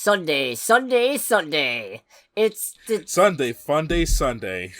Sunday, Sunday, Sunday. It's Sunday, fun day, Sunday.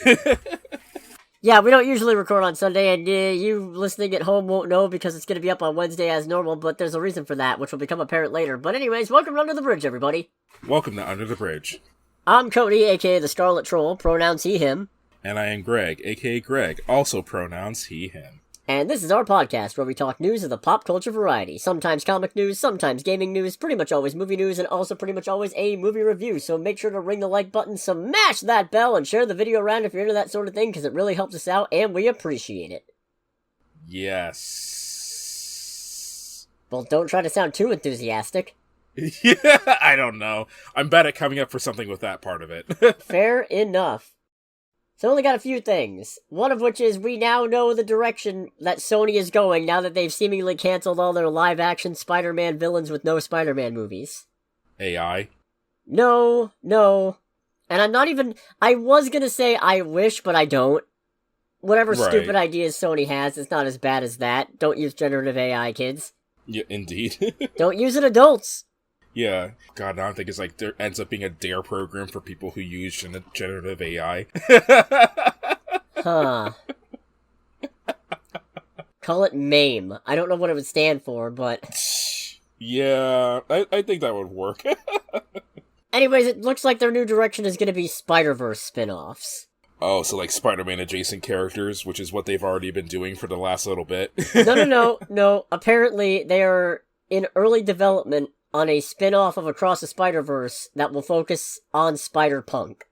Yeah, we don't usually record on Sunday, and you listening at home won't know because it's going to be up on Wednesday as normal, but there's a reason for that, which will become apparent later. But anyways, welcome to Under the Bridge, everybody. Welcome to Under the Bridge. I'm Cody, aka the Scarlet Troll, pronouns he, him. And I am Greg, aka Greg, also pronouns he, him. And this is our podcast where we talk news of the pop culture variety. Sometimes comic news, sometimes gaming news, pretty much always movie news, and also pretty much always a movie review. So make sure to ring the like button, smash that bell, and share the video around if you're into that sort of thing, because it really helps us out, and we appreciate it. Yes. Well, don't try to sound too enthusiastic. Yeah, I don't know. I'm bad at coming up for something with that part of it. Fair enough. So only got a few things. One of which is we now know the direction that Sony is going now that they've seemingly canceled all their live-action Spider-Man villains with no Spider-Man movies. AI? No. And I'm not even... I was gonna say I wish, but I don't. Whatever stupid ideas Sony has, it's not as bad as that. Don't use generative AI, kids. Yeah, indeed. Don't use it, adults! Yeah. God, I don't think it's like there ends up being a DARE program for people who use generative AI. Huh. Call it MAME. I don't know what it would stand for, but... Yeah, I think that would work. Anyways, it looks like their new direction is going to be Spider-Verse spin-offs. Oh, so like Spider-Man adjacent characters, which is what they've already been doing for the last little bit. No. Apparently, they are in early development on a spin-off of Across the Spider-Verse that will focus on Spider-Punk.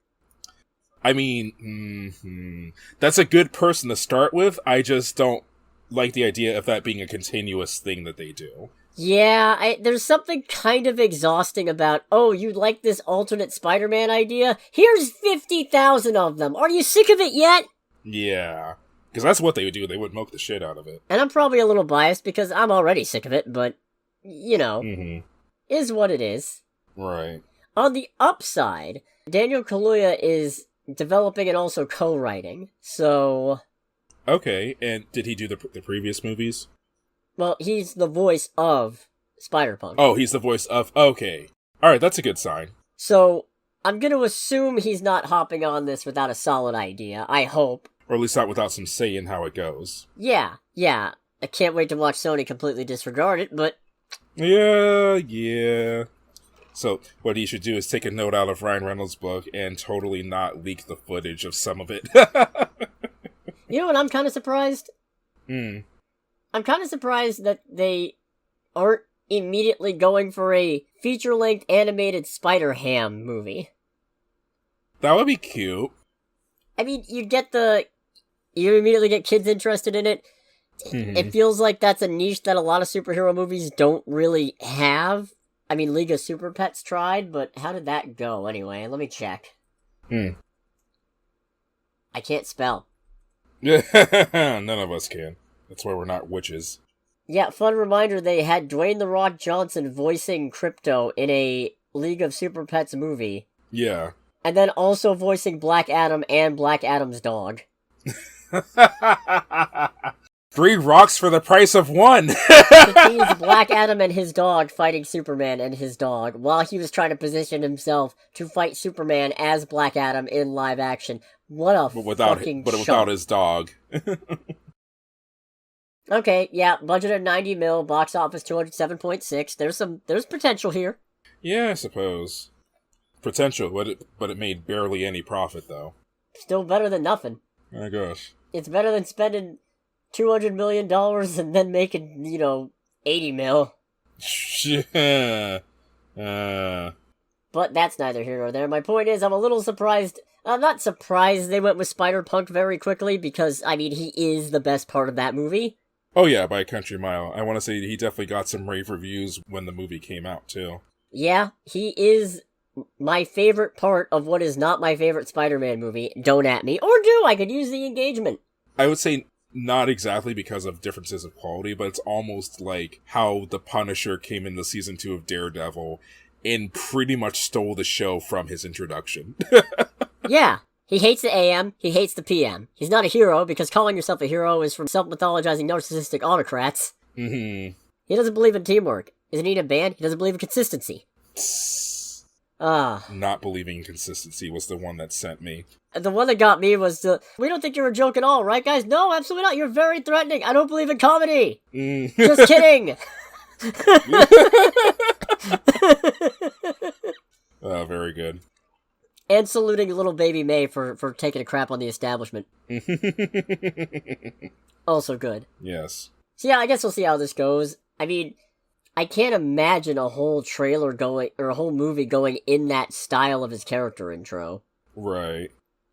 I mean, that's a good person to start with. I just don't like the idea of that being a continuous thing that they do. Yeah, there's something kind of exhausting about, oh, you like this alternate Spider-Man idea? Here's 50,000 of them. Are you sick of it yet? Yeah, because that's what they would do. They would milk the shit out of it. And I'm probably a little biased because I'm already sick of it, but, you know, is what it is. Right. On the upside, Daniel Kaluuya is developing and also co-writing, so... Okay, and did he do the previous movies? Well, he's the voice of Spider-Punk. Oh, he's the voice of... Okay. Alright, that's a good sign. So, I'm gonna assume he's not hopping on this without a solid idea, I hope. Or at least not without some say in how it goes. Yeah. I can't wait to watch Sony completely disregard it, but... Yeah. So, what he should do is take a note out of Ryan Reynolds' book and totally not leak the footage of some of it. You know what, I'm kind of surprised? I'm kind of surprised that they aren't immediately going for a feature-length animated Spider-Ham movie. That would be cute. I mean, you immediately get kids interested in it. It feels like that's a niche that a lot of superhero movies don't really have. I mean, League of Super Pets tried, but how did that go anyway? Let me check. I can't spell. None of us can. That's why we're not witches. Yeah, fun reminder, they had Dwayne The Rock Johnson voicing Crypto in a League of Super Pets movie. Yeah. And then also voicing Black Adam and Black Adam's dog. 3 rocks for the price of 1! To tease Black Adam and his dog fighting Superman and his dog, while he was trying to position himself to fight Superman as Black Adam in live action. What a fucking shock. Without his dog. Okay, yeah, budget of 90 mil, box office 207.6. There's potential here. Yeah, I suppose. Potential, but it made barely any profit, though. Still better than nothing. Oh, gosh. It's better than spending $200 million and then making, 80 mil. But that's neither here nor there. My point is, I'm a little surprised. I'm not surprised they went with Spider-Punk very quickly because, I mean, he is the best part of that movie. Oh yeah, by a country mile. I want to say he definitely got some rave reviews when the movie came out, too. Yeah, he is my favorite part of what is not my favorite Spider-Man movie. Don't at me. Or do, I could use the engagement. I would say not exactly because of differences of quality, but it's almost like how The Punisher came in the season 2 of Daredevil and pretty much stole the show from his introduction. Yeah. He hates the AM, he hates the PM. He's not a hero, because calling yourself a hero is from self-mythologizing narcissistic autocrats. He doesn't believe in teamwork. Isn't he in a band? He doesn't believe in consistency. Not believing in consistency was the one that sent me. The one that got me was we don't think you're a joke at all, right, guys? No, absolutely not. You're very threatening. I don't believe in comedy. Just kidding. Oh, very good. And saluting little baby May for taking a crap on the establishment. Also good. Yes. So yeah, I guess we'll see how this goes. I mean, I can't imagine a whole trailer going, or a whole movie going in that style of his character intro. Right.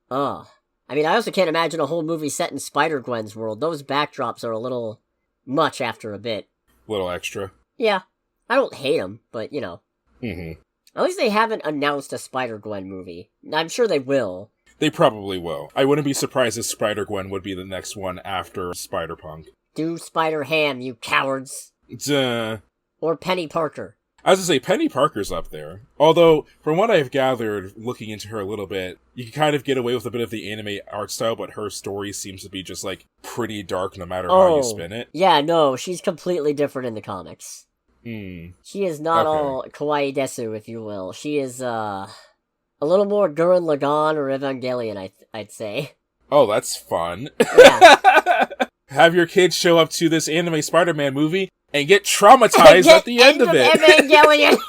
I mean, I also can't imagine a whole movie set in Spider-Gwen's world. Those backdrops are a little much after a bit. Little extra. Yeah. I don't hate them, but, you know. Mm-hmm. At least they haven't announced a Spider-Gwen movie. I'm sure they will. They probably will. I wouldn't be surprised if Spider-Gwen would be the next one after Spider-Punk. Do Spider-Ham, you cowards. Duh. Or Penny Parker. I was gonna say, Penny Parker's up there. Although, from what I've gathered, looking into her a little bit, you can kind of get away with a bit of the anime art style, but her story seems to be just, like, pretty dark no matter how you spin it. Yeah, no, she's completely different in the comics. She is not Okay. all kawaii desu, if you will. She is, a little more Gurren Lagann or Evangelion, I'd say. Oh, that's fun. Yeah. Have your kids show up to this anime Spider-Man movie and get traumatized at the end of it. Evangelion!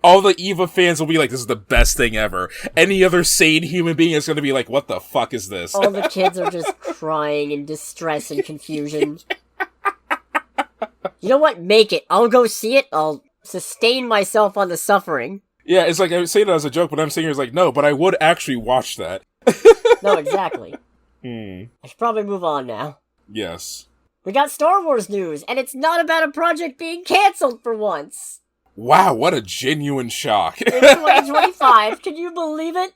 All the EVA fans will be like, this is the best thing ever. Any other sane human being is going to be like, what the fuck is this? All the kids are just crying in distress and confusion. You know what? Make it. I'll go see it. I'll sustain myself on the suffering. Yeah, it's like, I say that as a joke, but I'm saying it's like, no, but I would actually watch that. No, exactly. I should probably move on now. Yes. We got Star Wars news, and it's not about a project being cancelled for once. Wow, what a genuine shock. In 2025, can you believe it?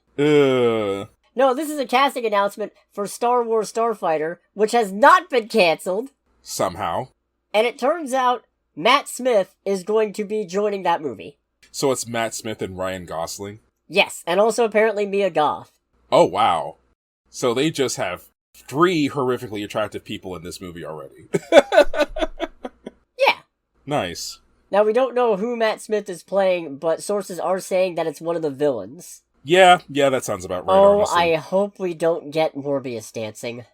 No, this is a casting announcement for Star Wars Starfighter, which has not been cancelled. Somehow. And it turns out Matt Smith is going to be joining that movie. So it's Matt Smith and Ryan Gosling? Yes, and also apparently Mia Goth. Oh, wow. So they just have 3 horrifically attractive people in this movie already. Yeah. Nice. Now, we don't know who Matt Smith is playing, but sources are saying that it's one of the villains. Yeah, that sounds about right, honestly. I hope we don't get Morbius dancing.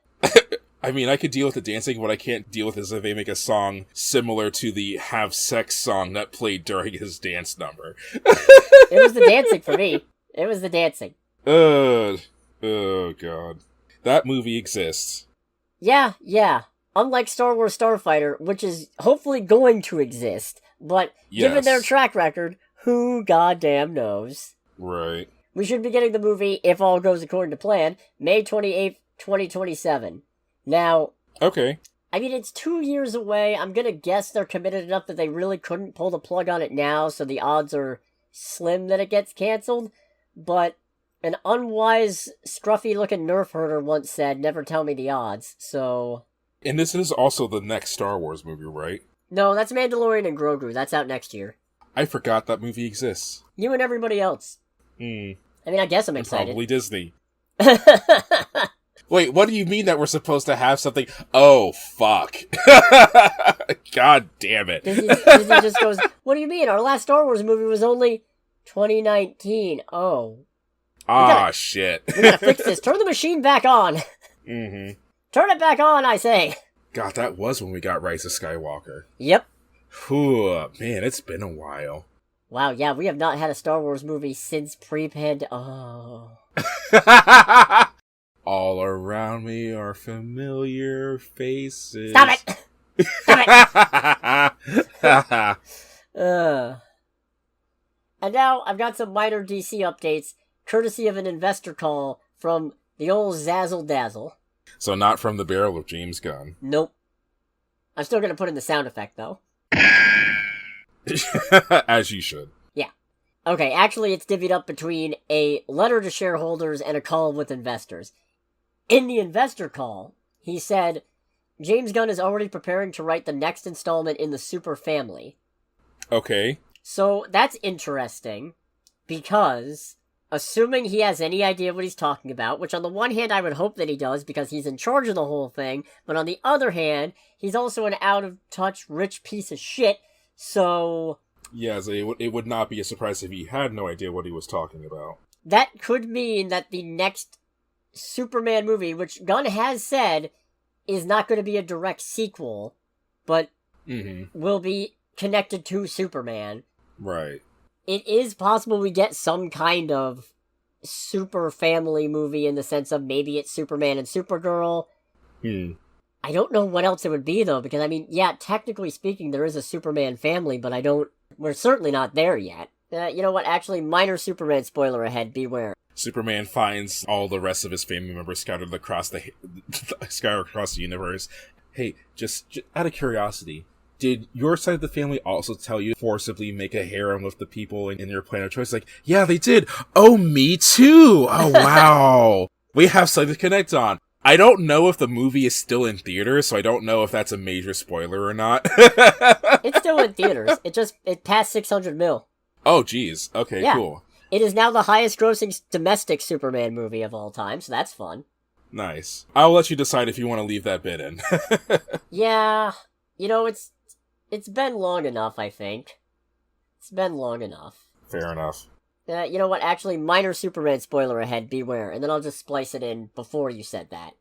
I mean, I could deal with the dancing, what I can't deal with is if they make a song similar to the Have Sex song that played during his dance number. It was the dancing for me. It was the dancing. Oh, God. That movie exists. Yeah. Unlike Star Wars Starfighter, which is hopefully going to exist, but given their track record, who goddamn knows? Right. We should be getting the movie, if all goes according to plan, May 28th, 2027. Now... Okay. I mean, it's 2 years away. I'm gonna guess they're committed enough that they really couldn't pull the plug on it now, so the odds are slim that it gets cancelled. But an unwise, scruffy-looking nerf herder once said, never tell me the odds, so... And this is also the next Star Wars movie, right? No, that's Mandalorian and Grogu. That's out next year. I forgot that movie exists. You and everybody else. I mean, I guess I'm excited. Probably Disney. Wait, what do you mean that we're supposed to have something? Oh, fuck. God damn it. Disney just goes, what do you mean? Our last Star Wars movie was only 2019. Oh. Shit. We gotta fix this. Turn the machine back on. Turn it back on, I say. God, that was when we got Rise of Skywalker. Yep. Whew, man, it's been a while. Wow, yeah, we have not had a Star Wars movie since pre-pandemic. Oh. All around me are familiar faces. Stop it! Stop it! And now, I've got some minor DC updates, courtesy of an investor call from the old Zazzle Dazzle. So not from the barrel of James Gunn. Nope. I'm still gonna put in the sound effect, though. As you should. Yeah. Okay, actually it's divvied up between a letter to shareholders and a call with investors. In the investor call, he said, James Gunn is already preparing to write the next installment in the Super Family. Okay. So, that's interesting, because, assuming he has any idea what he's talking about, which on the one hand I would hope that he does, because he's in charge of the whole thing, but on the other hand, he's also an out-of-touch, rich piece of shit, So... Yes, it would not be a surprise if he had no idea what he was talking about. That could mean that the next Superman movie, which Gunn has said is not going to be a direct sequel, but will be connected to Superman. Right. It is possible we get some kind of super family movie in the sense of maybe it's Superman and Supergirl. I don't know what else it would be, though, because, I mean, yeah, technically speaking, there is a Superman family, but we're certainly not there yet. You know what? Actually, minor Superman spoiler ahead, beware. Superman finds all the rest of his family members scattered across the universe. Hey, just out of curiosity, did your side of the family also tell you to forcibly make a harem with the people in your plan of choice? Like, yeah, they did. Oh, me too. Oh, wow. We have something to connect on. I don't know if the movie is still in theaters, so I don't know if that's a major spoiler or not. It's still in theaters. It passed 600 mil. Oh, geez. Okay, yeah. Cool. It is now the highest grossing domestic Superman movie of all time, so that's fun. Nice. I'll let you decide if you want to leave that bit in. Yeah. You know, it's been long enough, I think. It's been long enough. Fair enough. You know what? Actually, minor Superman spoiler ahead, beware. And then I'll just splice it in before you said that.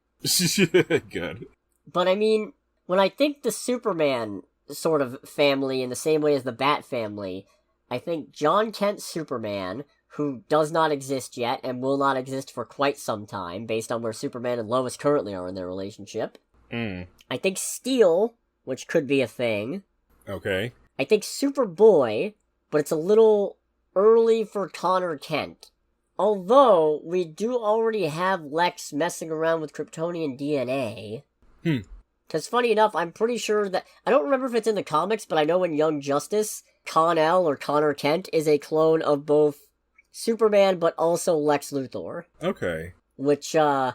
Good. But I mean, when I think the Superman sort of family in the same way as the Bat family, I think John Kent's Superman, who does not exist yet and will not exist for quite some time, based on where Superman and Lois currently are in their relationship. I think Steel, which could be a thing. Okay. I think Superboy, but it's a little early for Connor Kent. Although, we do already have Lex messing around with Kryptonian DNA. Because funny enough, I'm pretty sure that... I don't remember if it's in the comics, but I know in Young Justice, Con-El, or Connor Kent, is a clone of both Superman, but also Lex Luthor. Okay. Which, Can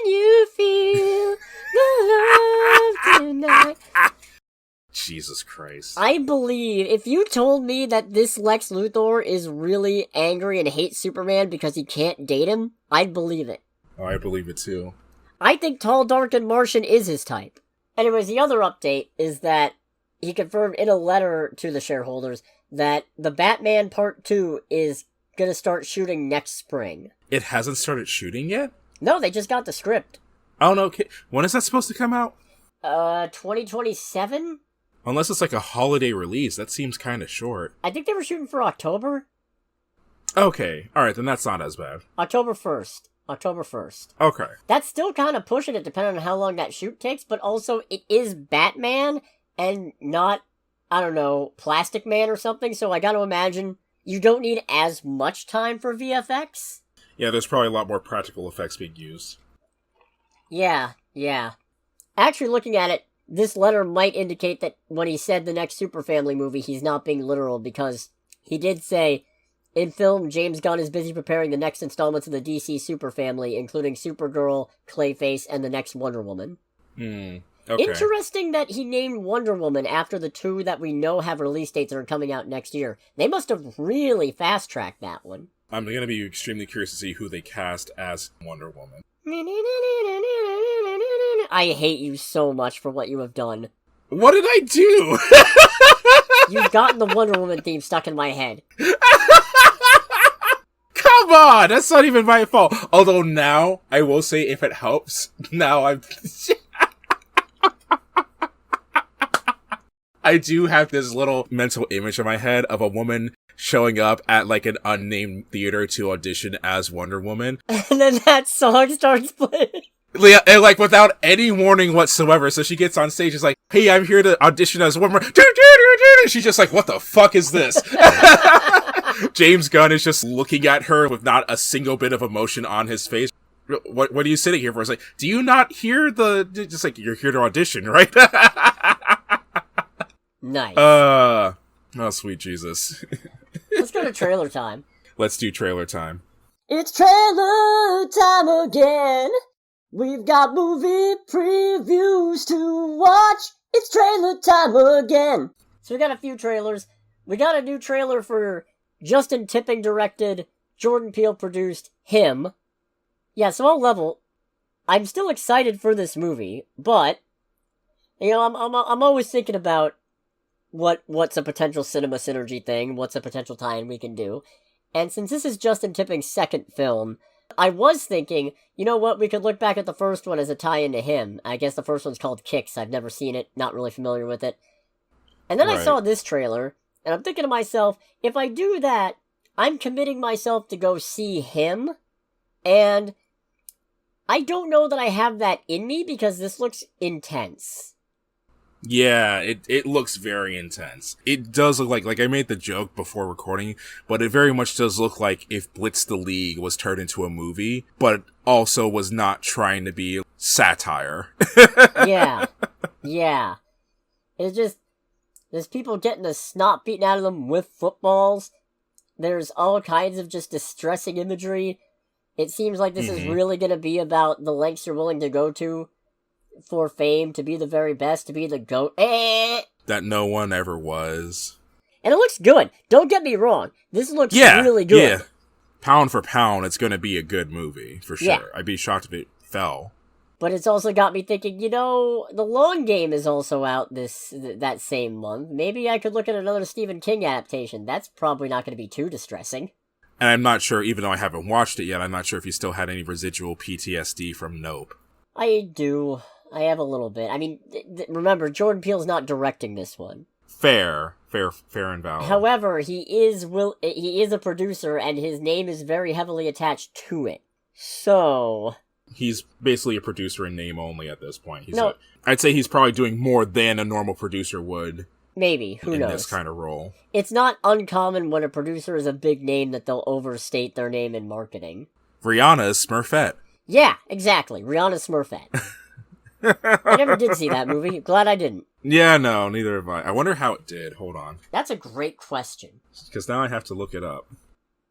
you feel the love tonight? Jesus Christ. I believe, if you told me that this Lex Luthor is really angry and hates Superman because he can't date him, I'd believe it. Oh, I believe it too. I think Tall, Dark, and Martian is his type. Anyways, the other update is that he confirmed in a letter to the shareholders that the Batman Part 2 is gonna start shooting next spring. It hasn't started shooting yet? No, they just got the script. Oh, no. When is that supposed to come out? 2027? Unless it's like a holiday release. That seems kind of short. I think they were shooting for October. Okay. Alright, then that's not as bad. October 1st. Okay. That's still kind of pushing it depending on how long that shoot takes, but also it is Batman and not, I don't know, Plastic Man or something, so I gotta imagine you don't need as much time for VFX. Yeah, there's probably a lot more practical effects being used. Yeah. Actually, looking at it, this letter might indicate that when he said the next Super Family movie, he's not being literal, because he did say, in film, James Gunn is busy preparing the next installments of the DC Super Family, including Supergirl, Clayface, and the next Wonder Woman. Okay. Interesting that he named Wonder Woman after the two that we know have release dates that are coming out next year. They must have really fast-tracked that one. I'm going to be extremely curious to see who they cast as Wonder Woman. I hate you so much for what you have done. What did I do? You've gotten the Wonder Woman theme stuck in my head. Come on! That's not even my fault. Although now, I will say if it helps, now I'm... I do have this little mental image in my head of a woman showing up at like an unnamed theater to audition as Wonder Woman. And then that song starts playing. Yeah, and like without any warning whatsoever. So she gets on stage, is like, "Hey, I'm here to audition as Wonder Woman." She's just like, "What the fuck is this?" James Gunn is just looking at her with not a single bit of emotion on his face. What are you sitting here for? It's like, do you not hear just like, you're here to audition, right? Nice. Oh, sweet Jesus. Let's go to trailer time. Let's do trailer time. It's trailer time again. We've got movie previews to watch. It's trailer time again. So we got a few trailers. We got a new trailer for Justin Tipping directed, Jordan Peele produced Him. Yeah, so I'll level. I'm still excited for this movie, but you know, I'm always thinking about what's a potential cinema synergy thing, what's a potential tie-in we can do. And since this is Justin Tipping's second film, I was thinking, you know what, we could look back at the first one as a tie-in to him. I guess the first one's called Kicks. I've never seen it, not really familiar with it. And then I saw this trailer, and I'm thinking to myself, if I do that, I'm committing myself to go see him, and I don't know that I have that in me because this looks intense. Yeah, it looks very intense. It does look like I made the joke before recording, but it very much does look like if Blitz the League was turned into a movie, but also was not trying to be satire. Yeah. It's just, there's people getting the snot beaten out of them with footballs. There's all kinds of just distressing imagery. It seems like this is really going to be about the lengths you're willing to go to for fame, to be the very best, to be the GOAT. That no one ever was. And it looks good. Don't get me wrong. This looks really good. Yeah. Pound for pound, it's going to be a good movie, for sure. Yeah. I'd be shocked if it fell. But it's also got me thinking, you know, The Long Game is also out that same month. Maybe I could look at another Stephen King adaptation. That's probably not going to be too distressing. And I'm not sure, even though I haven't watched it yet, I'm not sure if he still had any residual PTSD from Nope. I do. I have a little bit. I mean, remember, Jordan Peele's not directing this one. Fair and valid. However, he is a producer, and his name is very heavily attached to it. So he's basically a producer in name only at this point. I'd say he's probably doing more than a normal producer would. Maybe, who knows? In this kind of role. It's not uncommon when a producer is a big name that they'll overstate their name in marketing. Rihanna's Smurfette. Yeah, exactly. Rihanna's Smurfette. I never did see that movie. Glad I didn't. Yeah, no, neither have I. I wonder how it did. Hold on. That's a great question. Because now I have to look it up.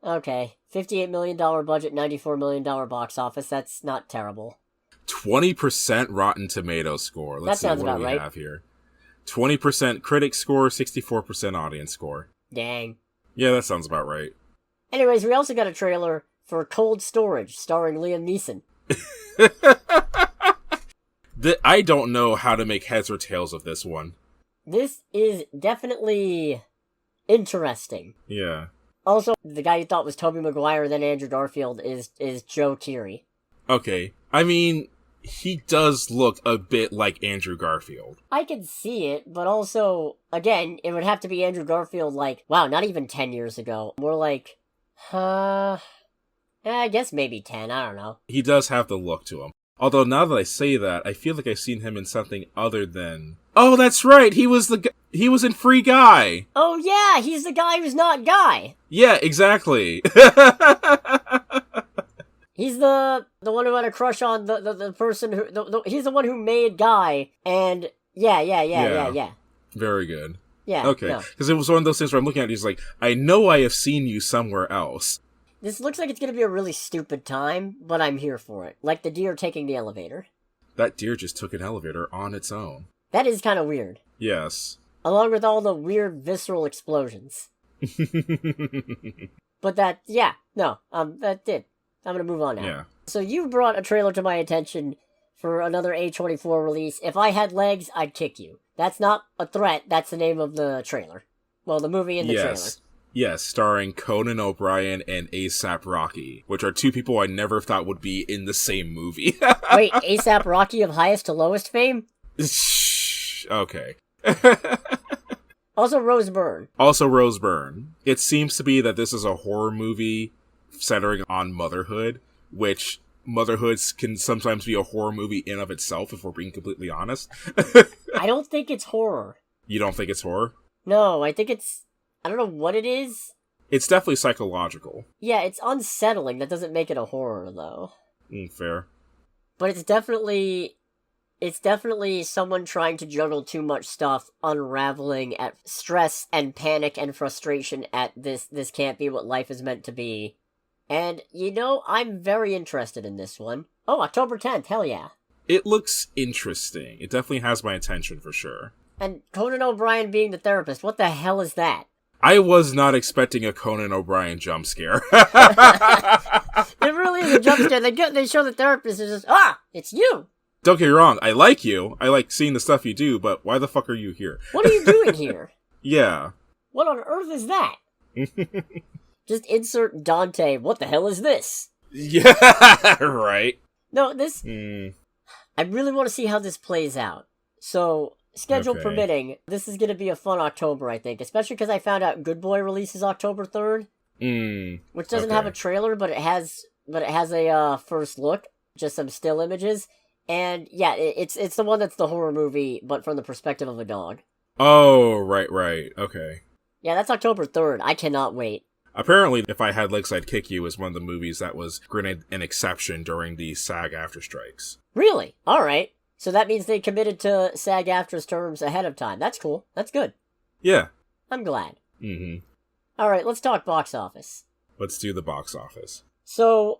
Okay. $58 million budget, $94 million box office. That's not terrible. 20% Rotten Tomatoes score. Let's see what we have here. 20% critic score, 64% audience score. Dang. Yeah, that sounds about right. Anyways, we also got a trailer for Cold Storage, starring Liam Neeson. I don't know how to make heads or tails of this one. This is definitely interesting. Yeah. Also, the guy you thought was Tobey Maguire, then Andrew Garfield, is Joe Keery. Okay. I mean, he does look a bit like Andrew Garfield. I can see it, but also, again, it would have to be Andrew Garfield, not even 10 years ago. More like, I guess maybe 10, I don't know. He does have the look to him. Although, now that I say that, I feel like I've seen him in something other than... Oh, that's right! He was in Free Guy! Oh yeah, he's the guy who's not Guy! Yeah, exactly! He's the one who had a crush on the person who... he's the one who made Guy, and... Yeah. Very good. Yeah, okay. Because it was one of those things where I'm looking at it, he's like, I know I have seen you somewhere else. This looks like it's going to be a really stupid time, but I'm here for it. Like the deer taking the elevator. That deer just took an elevator on its own. That is kind of weird. Yes. Along with all the weird visceral explosions. But that's it. I'm going to move on now. Yeah. So you brought a trailer to my attention for another A24 release. If I had legs, I'd kick you. That's not a threat. That's the name of the trailer. Well, the movie and the trailer. Yes, starring Conan O'Brien and A$AP Rocky, which are two people I never thought would be in the same movie. Wait, A$AP Rocky of highest to lowest fame? Okay. Also Rose Byrne. It seems to be that this is a horror movie centering on motherhood, which motherhood can sometimes be a horror movie in of itself, if we're being completely honest. I don't think it's horror. You don't think it's horror? No, I think it's... I don't know what it is. It's definitely psychological. Yeah, it's unsettling. That doesn't make it a horror, though. Fair. But it's definitely someone trying to juggle too much stuff, unraveling at stress and panic and frustration at this can't be what life is meant to be. And, I'm very interested in this one. Oh, October 10th, hell yeah. It looks interesting. It definitely has my attention, for sure. And Conan O'Brien being the therapist, what the hell is that? I was not expecting a Conan O'Brien jump scare. It really is a jump scare. They show the therapist and just, it's you! Don't get me wrong, I like you. I like seeing the stuff you do, but why the fuck are you here? What are you doing here? Yeah. What on earth is that? Just insert Dante, what the hell is this? Yeah, right. No, this... I really want to see how this plays out. So, schedule permitting, this is going to be a fun October, I think. Especially because I found out Good Boy releases October 3rd. Which doesn't have a trailer, but it has a first look. Just some still images. And, yeah, it's the one that's the horror movie, but from the perspective of a dog. Oh, right. Okay. Yeah, that's October 3rd. I cannot wait. Apparently, If I Had Legs, I'd Kick You is one of the movies that was granted an exception during the SAG-AFTRA strikes. Really? Alright. So that means they committed to SAG-AFTRA's terms ahead of time. That's cool. That's good. Yeah. I'm glad. Alright, let's talk box office. Let's do the box office. So,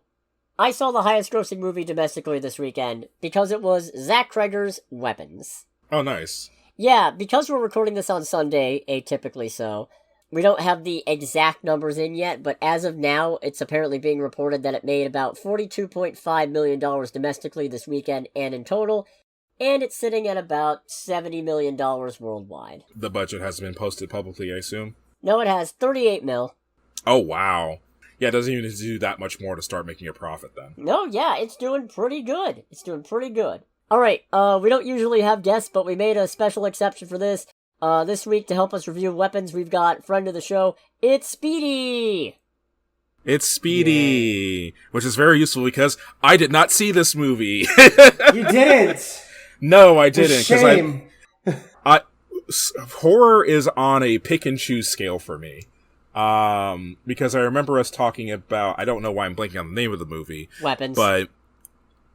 I saw the highest grossing movie domestically this weekend because it was Zach Cregger's Weapons. Oh, nice. Yeah, because we're recording this on Sunday, atypically so, we don't have the exact numbers in yet, but as of now, it's apparently being reported that it made about $42.5 million domestically this weekend and in total, and it's sitting at about $70 million worldwide. The budget hasn't been posted publicly, I assume? No, it has 38 mil. Oh, wow. Yeah, it doesn't even need to do that much more to start making a profit, then. No, yeah, it's doing pretty good. Alright, we don't usually have guests, but we made a special exception for this. This week, to help us review Weapons, we've got friend of the show, it's Speedy! Which is very useful because I did not see this movie. You didn't? No, I didn't. Shame. Horror is on a pick and choose scale for me. Because I remember us talking about, I don't know why I'm blanking on the name of the movie. Weapons. But,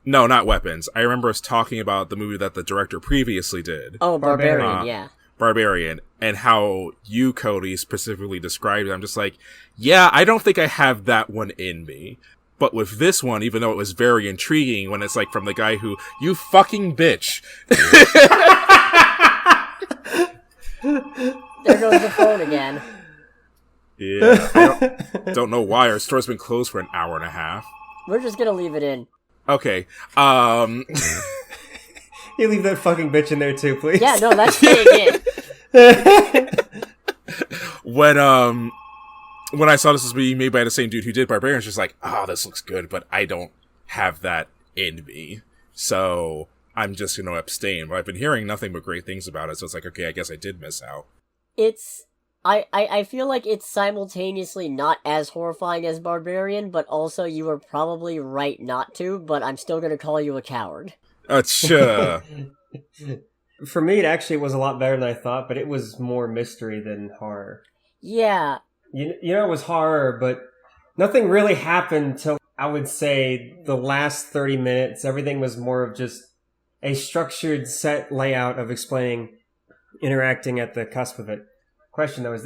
no, not Weapons. I remember us talking about the movie that the director previously did. Oh, Barbarian, yeah. Barbarian, and how you, Cody, specifically described it. I'm just like, yeah, I don't think I have that one in me. But with this one, even though it was very intriguing when it's like from the guy who, you fucking bitch. There goes the phone again. Yeah, I don't know why. Our store's been closed for an hour and a half. We're just gonna leave it in. Okay, You leave that fucking bitch in there too, please. Yeah, no, that's staying in. When I saw this was being made by the same dude who did Barbarian, I was just like, this looks good, but I don't have that in me. So I'm just going to abstain. But I've been hearing nothing but great things about it, so it's like, okay, I guess I did miss out. I feel like it's simultaneously not as horrifying as Barbarian, but also you were probably right not to, but I'm still going to call you a coward. Sure. For me, it actually was a lot better than I thought, but it was more mystery than horror. Yeah. You know, it was horror, but nothing really happened till, I would say, the last 30 minutes. Everything was more of just a structured set layout of explaining, interacting at the cusp of it. Question though, are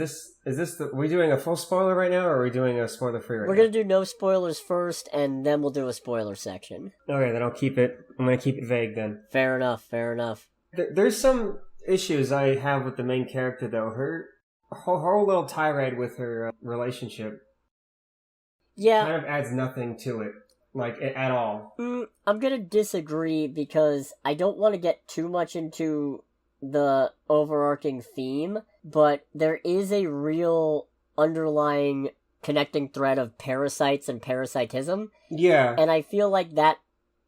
we doing a full spoiler right now, or are we doing a spoiler free right now? We're gonna do no spoilers first, and then we'll do a spoiler section. Okay, then I'm gonna keep it vague then. Fair enough. There's some issues I have with the main character though. Her whole little tirade with her relationship. Yeah. Kind of adds nothing to it, like, at all. I'm gonna disagree because I don't want to get too much into the overarching theme, but there is a real underlying connecting thread of parasites and parasitism. Yeah. And I feel like that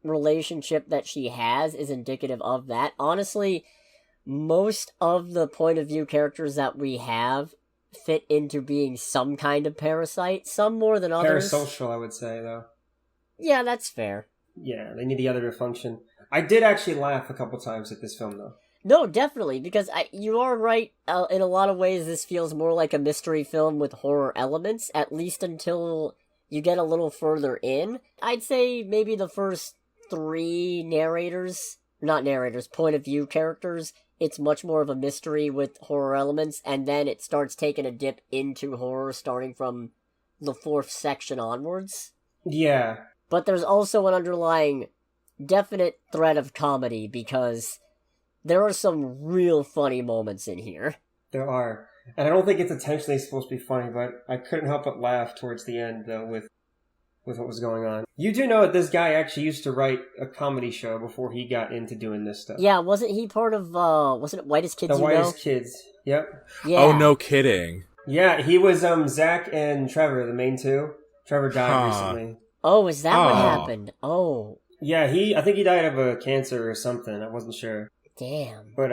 relationship that she has is indicative of that. Honestly, most of the point of view characters that we have fit into being some kind of parasite, some more than others. Parasocial, I would say, though. Yeah, that's fair. Yeah, they need the other to function. I did actually laugh a couple times at this film, though. No, definitely, because you are right. In a lot of ways, this feels more like a mystery film with horror elements, at least until you get a little further in. I'd say maybe the first 3 point of view characters, it's much more of a mystery with horror elements, and then it starts taking a dip into horror starting from the 4th section onwards. Yeah. But there's also an underlying definite thread of comedy, because there are some real funny moments in here. There are. And I don't think it's intentionally supposed to be funny, but I couldn't help but laugh towards the end, though, with with what was going on. You do know that this guy actually used to write a comedy show before he got into doing this stuff. Yeah, wasn't he part of, wasn't it Whitest Kids The You Know? Whitest Kids. Yep. Yeah. Oh, no kidding. Yeah, he was Zach and Trevor, the main two. Trevor died recently. Oh, is that what happened? Oh. Yeah, I think he died of a cancer or something. I wasn't sure. Damn. But,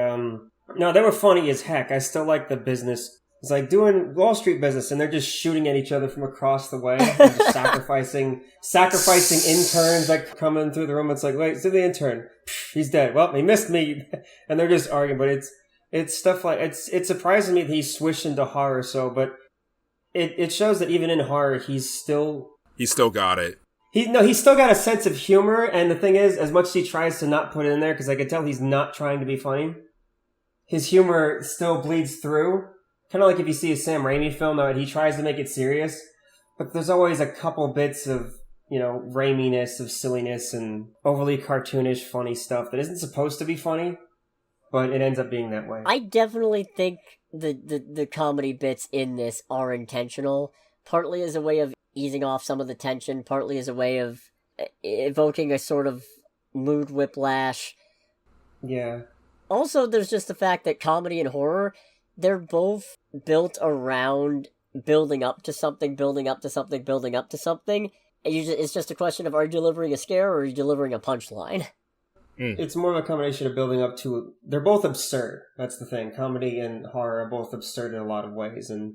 no, they were funny as heck. I still like the business. It's like doing Wall Street business, and they're just shooting at each other from across the way. They're just sacrificing interns that come in through the room. It's like, wait, so the intern, he's dead. Well, he missed me. And they're just arguing, but it's stuff like, it surprises me that he switched into horror but it shows that even in horror, he's still got it. He's still got a sense of humor, and the thing is, as much as he tries to not put it in there, because I can tell he's not trying to be funny, his humor still bleeds through. Kind of like if you see a Sam Raimi film, he tries to make it serious, but there's always a couple bits of, Raiminess, of silliness, and overly cartoonish, funny stuff that isn't supposed to be funny, but it ends up being that way. I definitely think the comedy bits in this are intentional, partly as a way of easing off some of the tension, partly as a way of evoking a sort of mood whiplash. Yeah. Also, there's just the fact that comedy and horror, they're both built around building up to something, building up to something, building up to something. It's just a question of, are you delivering a scare or are you delivering a punchline? It's more of a combination of building up to... They're both absurd. That's the thing. Comedy and horror are both absurd in a lot of ways. And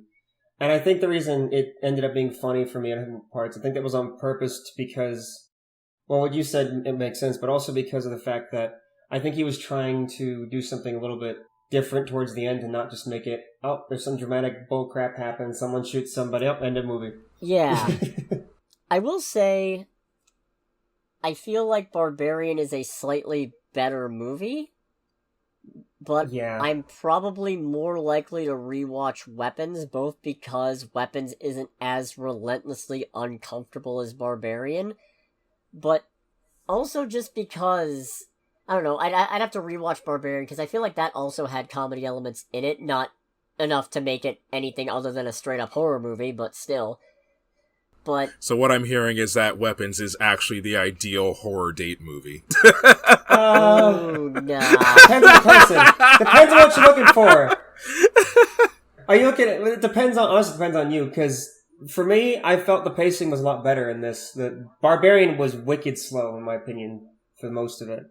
I think the reason it ended up being funny for me in parts, I think that was on purpose because... Well, what you said, it makes sense, but also because of the fact that I think he was trying to do something a little bit different towards the end and not just make it, oh, there's some dramatic bullcrap happens, someone shoots somebody, end of movie. Yeah. I will say, I feel like Barbarian is a slightly better movie, but yeah. I'm probably more likely to rewatch Weapons, both because Weapons isn't as relentlessly uncomfortable as Barbarian, but also just because... I don't know, I'd have to rewatch Barbarian, because I feel like that also had comedy elements in it, not enough to make it anything other than a straight-up horror movie, but still. But... So what I'm hearing is that Weapons is actually the ideal horror date movie. Oh, no. Depends on the person. Depends on what you're looking for. Are you looking at... It depends on... Honestly, it depends on you, because... For me, I felt the pacing was a lot better in this. The Barbarian was wicked slow, in my opinion, for most of it.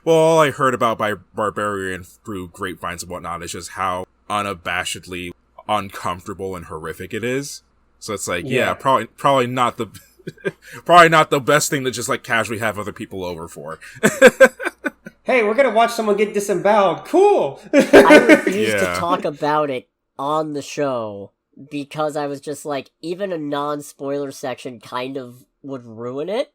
Well, all I heard about by Barbarian through grapevines and whatnot is just how unabashedly uncomfortable and horrific it is. So it's like, yeah probably not the probably not the best thing to just like casually have other people over for. Hey, we're gonna watch someone get disemboweled. Cool. I refused to talk about it on the show because I was just like, even a non-spoiler section kind of would ruin it.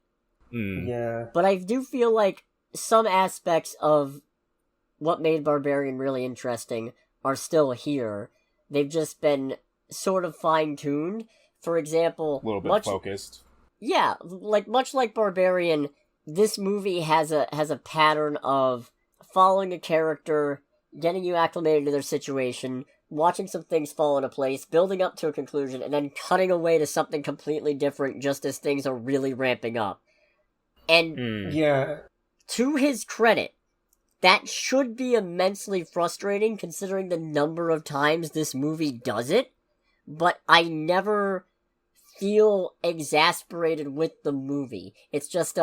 Yeah. But I do feel like some aspects of what made Barbarian really interesting are still here. They've just been sort of fine-tuned. For example... A little bit focused. Yeah, much like Barbarian, this movie has a pattern of following a character, getting you acclimated to their situation, watching some things fall into place, building up to a conclusion, and then cutting away to something completely different just as things are really ramping up. And... Yeah... To his credit, that should be immensely frustrating considering the number of times this movie does it, but I never feel exasperated with the movie. It's just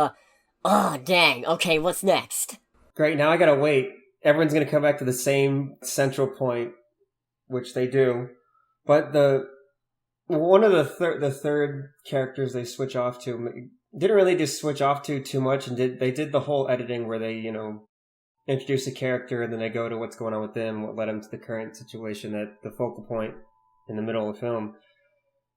dang, okay, what's next? Great, now I gotta wait. Everyone's gonna come back to the same central point, which they do, but one of the third characters they switch off to... Didn't really just switch off to too much, and they did the whole editing where they, introduce a character and then they go to what's going on with them, what led them to the current situation at the focal point in the middle of the film.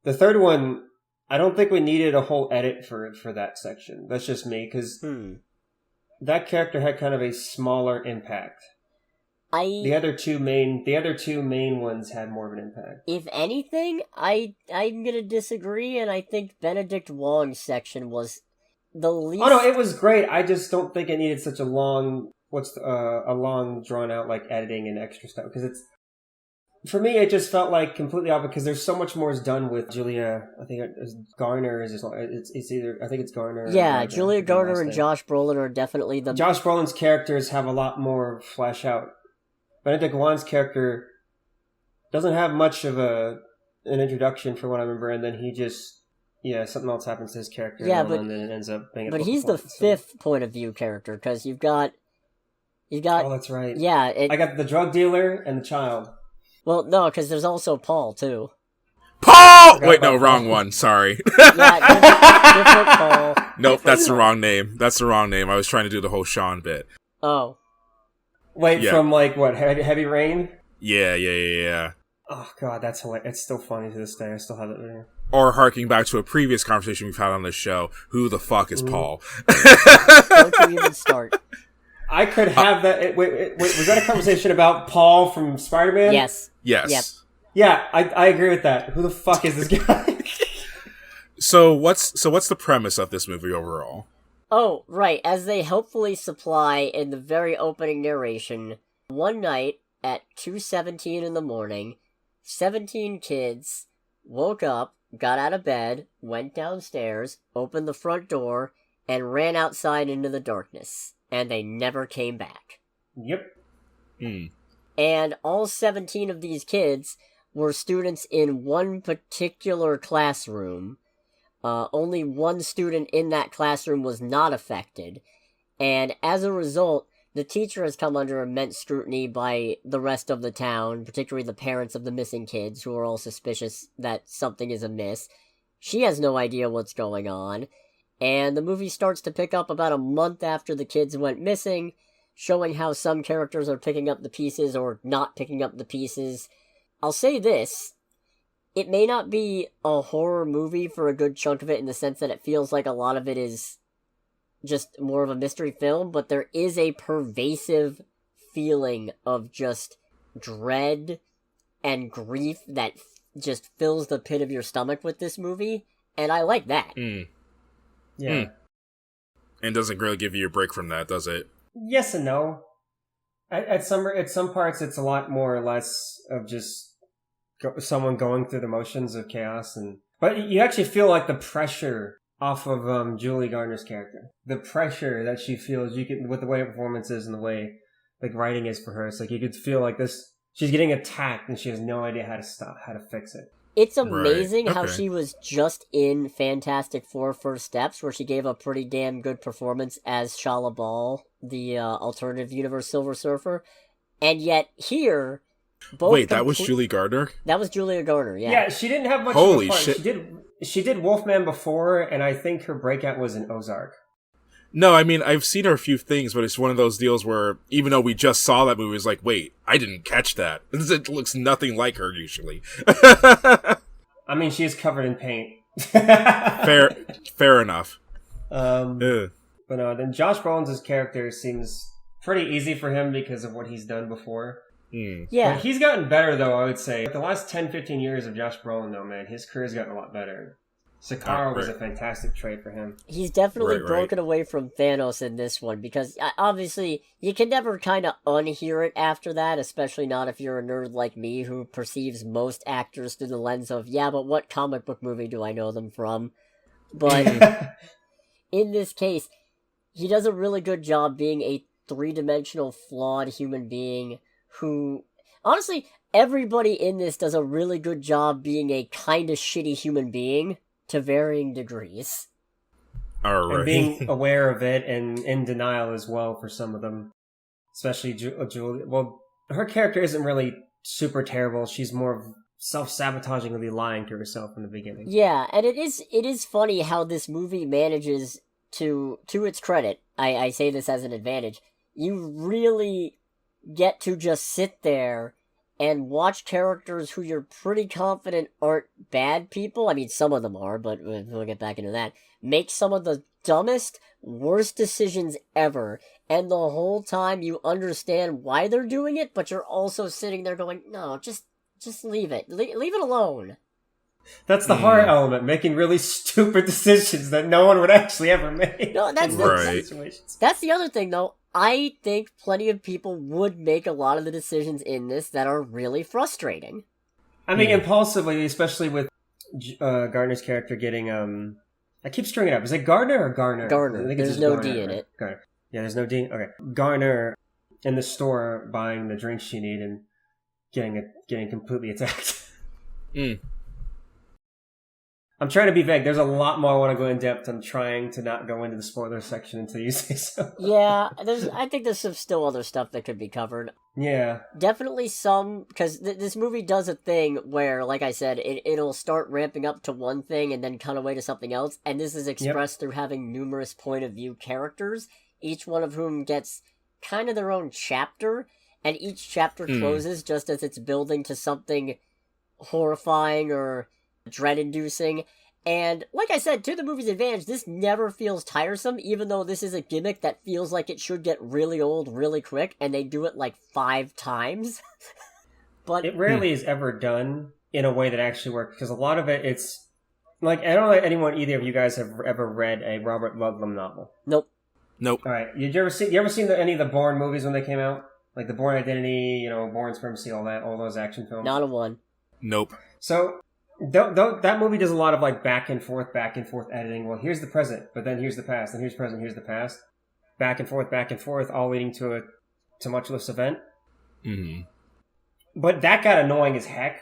The third one, I don't think we needed a whole edit for that section. That's just me, because that character had kind of a smaller impact. The other two main ones had more of an impact. If anything, I'm gonna disagree, and I think Benedict Wong's section was the least... Oh no, it was great. I just don't think it needed such a long, a long drawn out like editing and extra stuff, because For me, it just felt like completely off because there's so much more is done with Julia. I think it's Garner. It's either I think it's Garner. Yeah, Julia Garner and Josh Brolin are definitely the. Josh Brolin's characters have a lot more flesh out. Benedict Wong's character doesn't have much of an introduction for what I remember, and then he just something else happens to his character. Yeah, and then it ends up being. But he's the fifth point of view character because you've got. Oh, that's right. Yeah, I got the drug dealer and the child. Well, no, because there's also Paul, too. Paul! Wait, no, wrong one. Sorry. Yeah, different Paul. Nope, that's the wrong name. That's the wrong name. I was trying to do the whole Sean bit. Oh. Wait, from like, what, Heavy Rain? Yeah. Oh, God, that's hilarious. It's still funny to this day. I still have it there. Or harking back to a previous conversation we've had on this show, who the fuck is Paul? Don't you even start. I could have that. Wait, was that a conversation about Paul from Spider-Man? Yes. Yes. Yep. Yeah, I agree with that. Who the fuck is this guy? So what's the premise of this movie overall? Oh, right. As they helpfully supply in the very opening narration, one night at 2:17 in the morning, 17 kids woke up, got out of bed, went downstairs, opened the front door, and ran outside into the darkness. And they never came back. Yep. And all 17 of these kids were students in one particular classroom. Only one student in that classroom was not affected. And as a result, the teacher has come under immense scrutiny by the rest of the town, particularly the parents of the missing kids, who are all suspicious that something is amiss. She has no idea what's going on. And the movie starts to pick up about a month after the kids went missing, showing how some characters are picking up the pieces or not picking up the pieces. I'll say this, it may not be a horror movie for a good chunk of it in the sense that it feels like a lot of it is just more of a mystery film, but there is a pervasive feeling of just dread and grief that just fills the pit of your stomach with this movie, and I like that. Yeah. And doesn't really give you a break from that, does it? Yes and no. At some parts, it's a lot more or less of just someone going through the motions of chaos, but you actually feel like the pressure off of Julie Garner's character. The pressure that she feels, with the way her performance is and the way like writing is for her. It's like you could feel like this. She's getting attacked and she has no idea how to fix it. It's amazing how she was just in Fantastic Four First Steps, where she gave a pretty damn good performance as Shala Ball, the alternative universe Silver Surfer. And yet here, both... Wait, that was Julie Gardner? That was Julia Garner, yeah. Yeah, she didn't have much Holy of a part. shit. She did Wolfman before, and I think her breakout was in Ozark. No, I mean, I've seen her a few things, but it's one of those deals where, even though we just saw that movie, it's like, wait, I didn't catch that. It looks nothing like her, usually. I mean, she is covered in paint. Fair enough. But no, then Josh Brolin's character seems pretty easy for him because of what he's done before. Yeah. But he's gotten better, though, I would say. The last 10, 15 years of Josh Brolin, though, man, his career's gotten a lot better. Sakaar was a fantastic trade for him. He's definitely broken away from Thanos in this one, because obviously you can never kind of unhear it after that, especially not if you're a nerd like me who perceives most actors through the lens of, yeah, but what comic book movie do I know them from? But in this case, he does a really good job being a three-dimensional, flawed human being who, honestly, everybody in this does a really good job being a kind of shitty human being. To varying degrees. Alright. And being aware of it and in denial as well for some of them. Especially Julie. Well, her character isn't really super terrible. She's more self-sabotagingly lying to herself in the beginning. Yeah, and it is funny how this movie manages to its credit, I say this as an advantage, you really get to just sit there and watch characters who you're pretty confident aren't bad people. I mean, some of them are, but we'll get back into that. Make some of the dumbest, worst decisions ever, and the whole time you understand why they're doing it, but you're also sitting there going, no, just leave it. Leave it alone. That's the horror element, making really stupid decisions that no one would actually ever make. No, that's right. That's the other thing, though. I think plenty of people would make a lot of the decisions in this that are really frustrating. I mean, impulsively, especially with Gardner's character getting, I keep screwing it up. Is it Gardner or Garner? Garner. I think There's just no Garner, D in right? it. Garner. Yeah, there's no D. Okay. Garner in the store buying the drinks she need and getting completely attacked. I'm trying to be vague. There's a lot more I want to go in depth. I'm trying to not go into the spoiler section until you say so. Yeah, I think there's some still other stuff that could be covered. Yeah. Definitely some, because this movie does a thing where, like I said, it'll start ramping up to one thing and then cut away to something else, and this is expressed through having numerous point of view characters, each one of whom gets kind of their own chapter, and each chapter closes just as it's building to something horrifying or dread-inducing. And like I said, to the movie's advantage, this never feels tiresome, even though this is a gimmick that feels like it should get really old really quick, and they do it like 5 times. But it rarely is ever done in a way that actually works, because a lot of it's like, I don't know if anyone, either of you guys have ever read a Robert Ludlum novel. Nope. All right, you ever seen any of the Bourne movies when they came out? Like the Bourne Identity, Bourne Supremacy, all those action films. Not a one. Nope. So that movie does a lot of like back and forth editing. Well, here's the present, but then here's the past, and here's present, here's the past, back and forth, all leading to a tumultuous event. Mm-hmm. But that got annoying as heck.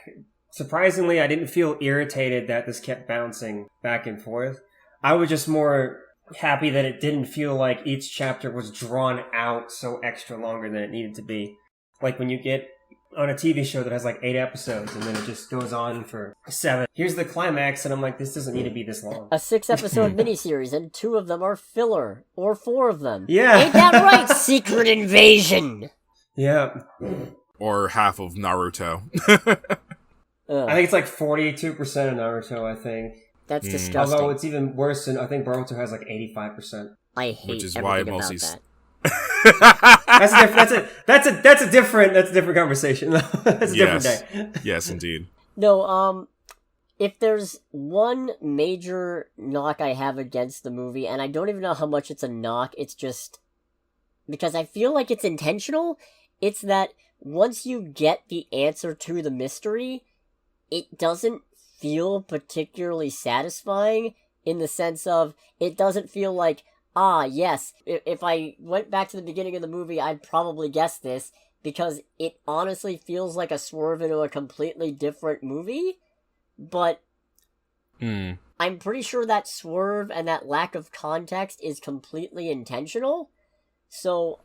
Surprisingly, I didn't feel irritated that this kept bouncing back and forth. I was just more happy that it didn't feel like each chapter was drawn out so extra longer than it needed to be. Like when you get on a TV show that has like 8 episodes and then it just goes on for 7. Here's the climax, and I'm like, this doesn't need to be this long. A 6-episode miniseries, and 2 of them are filler, or 4 of them. Yeah. Ain't that right, Secret Invasion? Yeah. Or half of Naruto. I think it's like 42% of Naruto, I think. That's disgusting. Although it's even worse than, I think Boruto has like 85%. I hate which is everything why about mostly that. That's a different conversation. That's a different day. Yes, indeed. No, if there's one major knock I have against the movie, and I don't even know how much it's a knock, it's just because I feel like it's intentional, it's that once you get the answer to the mystery, it doesn't feel particularly satisfying, in the sense of, it doesn't feel like, yes, if I went back to the beginning of the movie, I'd probably guess this, because it honestly feels like a swerve into a completely different movie, but I'm pretty sure that swerve and that lack of context is completely intentional, so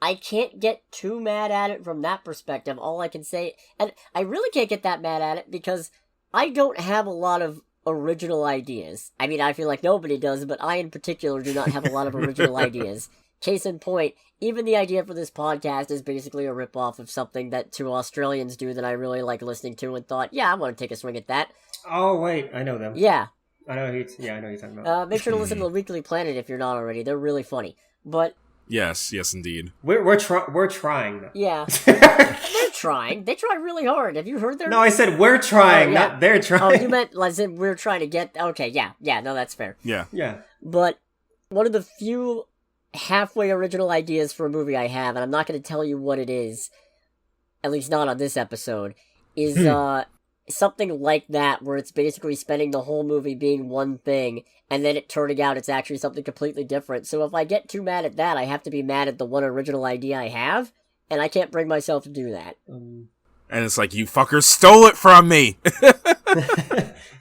I can't get too mad at it from that perspective. All I can say, and I really can't get that mad at it, because I don't have a lot of original ideas. I mean, I feel like nobody does, but I in particular do not have a lot of original ideas. Case in point, even the idea for this podcast is basically a ripoff of something that 2 Australians do that I really like listening to, and thought, yeah, I want to take a swing at that. Oh, wait, I know them. Yeah. I know who you're talking about. Make sure to listen to the Weekly Planet if you're not already. They're really funny. But Yes, indeed. We're trying though. yeah, they're trying. They try really hard. Have you heard their? No, I said we're trying, yeah. not they're trying. Oh, you meant as in we're trying to get. Okay, yeah. No, that's fair. Yeah. But one of the few halfway original ideas for a movie I have, and I'm not going to tell you what it is, at least not on this episode, is something like that, where it's basically spending the whole movie being one thing, and then it turning out it's actually something completely different. So if I get too mad at that, I have to be mad at the one original idea I have, and I can't bring myself to do that. And it's like, you fuckers stole it from me!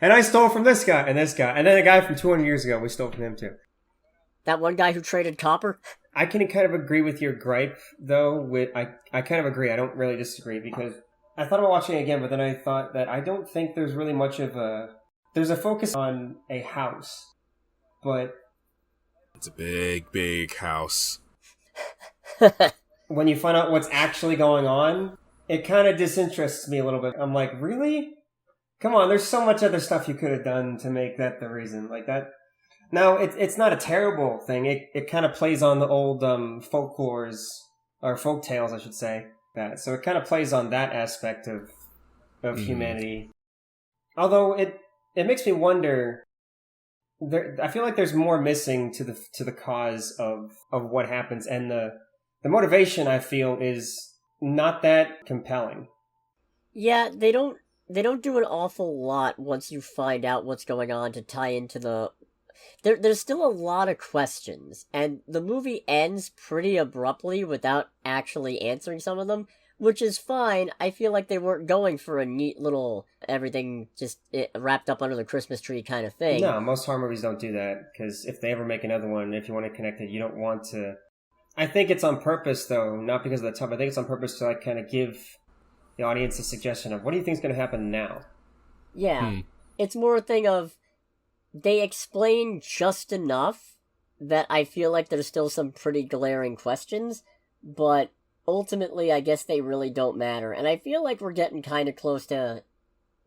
And I stole from this guy, and then a guy from 200 years ago, we stole from him too. That one guy who traded copper? I can kind of agree with your gripe, though. I kind of agree. I don't really disagree, because I thought about watching it again, but then I thought that I don't think there's really much of there's a focus on a house, but It's a big house. when you find out what's actually going on, it kind of disinterests me a little bit. I'm like, really? Come on, there's so much other stuff you could have done to make that the reason. Like that. Now, it's not a terrible thing. It kind of plays on the old folklores, or folk tales, I should say. So it kind of plays on that aspect of humanity. Although it makes me wonder, I feel like there's more missing to the cause of what happens, and the motivation I feel is not that compelling. Yeah, they don't do an awful lot once you find out what's going on to tie into the. There's still a lot of questions, and the movie ends pretty abruptly without actually answering some of them, which is fine. I feel like they weren't going for a neat little everything just wrapped up under the Christmas tree kind of thing. No, most horror movies don't do that, because if they ever make another one, if you want to connect it, you don't want to. I think it's on purpose, though, not because of the time. I think it's on purpose to kind of give the audience a suggestion of what do you think is going to happen now. Yeah, It's more a thing of they explain just enough that I feel like there's still some pretty glaring questions, but ultimately I guess they really don't matter. And I feel like we're getting kind of close to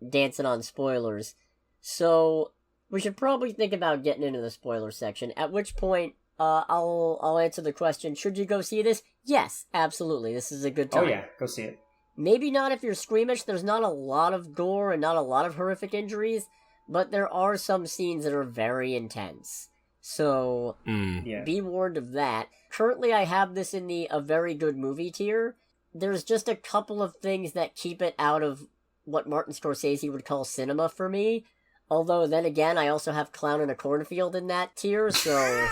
dancing on spoilers, so we should probably think about getting into the spoiler section, at which point I'll answer the question, should you go see this? Yes, absolutely. This is a good time. Oh yeah, go see it. Maybe not if you're squeamish. There's not a lot of gore and not a lot of horrific injuries, but there are some scenes that are very intense. So, be warned of that. Currently, I have this in the a very good movie tier. There's just a couple of things that keep it out of what Martin Scorsese would call cinema for me. Although, then again, I also have Clown in a Cornfield in that tier, so...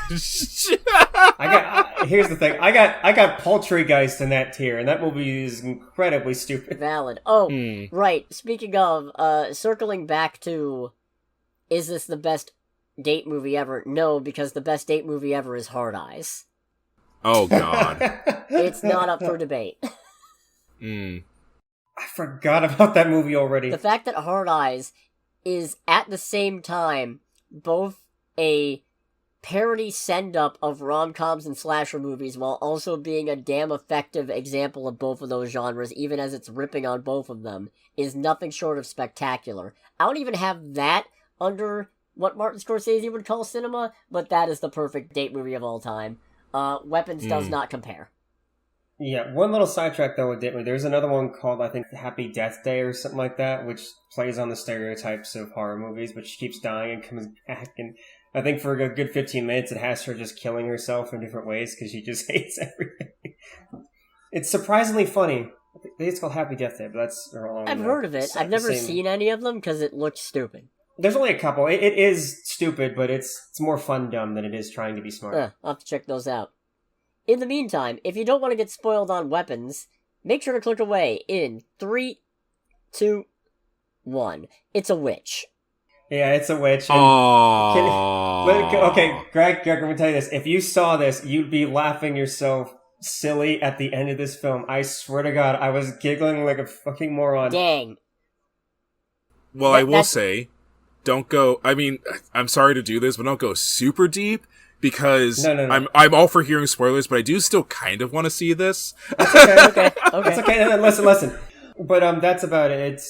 Here's the thing. I got Poultrygeist in that tier, and that movie is incredibly stupid. Valid. Oh, right. Speaking of, circling back to, is this the best date movie ever? No, because the best date movie ever is Hard Eyes. Oh, God. It's not up for debate. I forgot about that movie already. The fact that Hard Eyes is at the same time both a parody send-up of rom-coms and slasher movies while also being a damn effective example of both of those genres, even as it's ripping on both of them, is nothing short of spectacular. I don't even have that under what Martin Scorsese would call cinema, but that is the perfect date movie of all time. Weapons does not compare. Yeah, one little sidetrack though with date movie. There's another one called, I think, Happy Death Day or something like that, which plays on the stereotypes of horror movies, but she keeps dying and comes back, and I think for a good 15 minutes it has her just killing herself in different ways because she just hates everything. It's surprisingly funny. I think it's called Happy Death Day, but that's wrong. I've heard of it. I've never seen any of them because it looks stupid. There's only a couple. It is stupid, but it's more fun dumb than it is trying to be smart. I'll have to check those out. In the meantime, if you don't want to get spoiled on weapons, make sure to click away in 3, 2, 1. It's a witch. Yeah, it's a witch. Okay, Greg, let me tell you this. If you saw this, you'd be laughing yourself silly at the end of this film. I swear to God, I was giggling like a fucking moron. Dang. Well, I will say, don't go... I mean, I'm sorry to do this, but don't go super deep, because No. I'm all for hearing spoilers, but I do still kind of want to see this. That's okay. That's okay. No, listen. But that's about it.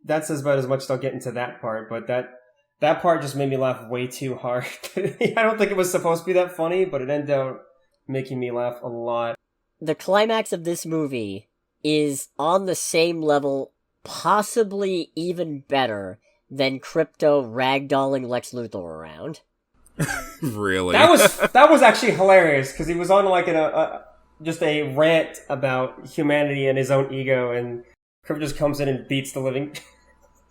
That's about as much as I'll get into that part, but that part just made me laugh way too hard. I don't think it was supposed to be that funny, but it ended up making me laugh a lot. The climax of this movie is on the same level, possibly even better, than Crypto ragdolling Lex Luthor around. Really? That was actually hilarious, because he was on like just a rant about humanity and his own ego, and Crypto just comes in and beats the living...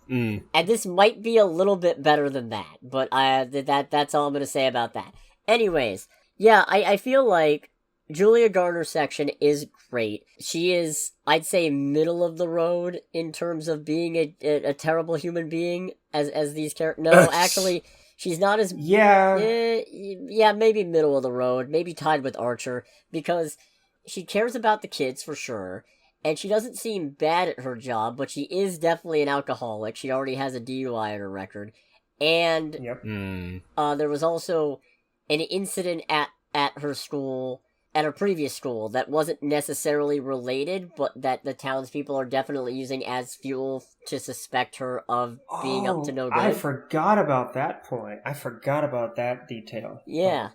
And this might be a little bit better than that, but that's all I'm going to say about that. Anyways, yeah, I feel like Julia Garner's section is great. She is, I'd say, middle of the road in terms of being a terrible human being as these characters. No, actually, she's not as... Yeah, maybe middle of the road, maybe tied with Archer, because she cares about the kids for sure. And she doesn't seem bad at her job, but she is definitely an alcoholic. She already has a DUI on her record. And there was also an incident at her school, at her previous school, that wasn't necessarily related, but that the townspeople are definitely using as fuel to suspect her of being up to no good. I forgot about that point. I forgot about that detail. Yeah.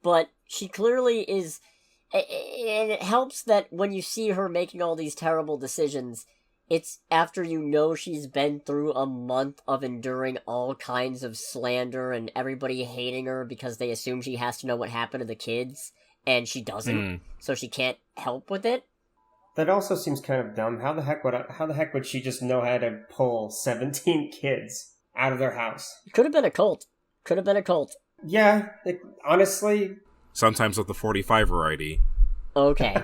But she clearly is... And it helps that when you see her making all these terrible decisions, it's after you know she's been through a month of enduring all kinds of slander and everybody hating her because they assume she has to know what happened to the kids, and she doesn't, so she can't help with it. That also seems kind of dumb. How the heck would she just know how to pull 17 kids out of their house? Could have been a cult. Yeah, honestly. Sometimes with the 45 variety. Okay.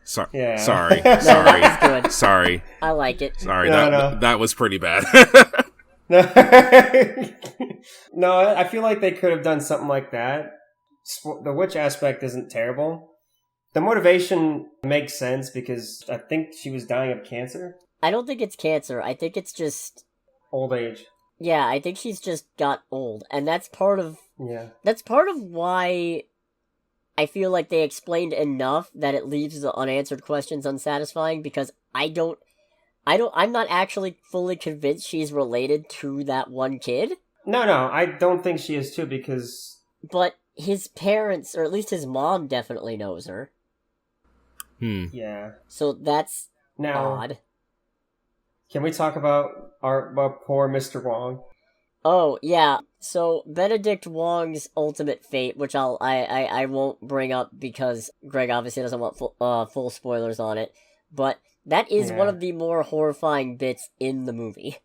Sorry. No, that was good. Sorry. I like it. Sorry, that was pretty bad. No, I feel like they could have done something like that. The witch aspect isn't terrible. The motivation makes sense because I think she was dying of cancer. I don't think it's cancer. I think it's just old age. Yeah, I think she's just got old, and that's part of why I feel like they explained enough that it leaves the unanswered questions unsatisfying, because I'm not actually fully convinced she's related to that one kid. No, I don't think she is too, because... But his parents, or at least his mom, definitely knows her. Yeah. So that's odd. Can we talk about poor Mr. Wong? Oh, yeah. So, Benedict Wong's ultimate fate, which I won't bring up because Greg obviously doesn't want full spoilers on it, but that is one of the more horrifying bits in the movie.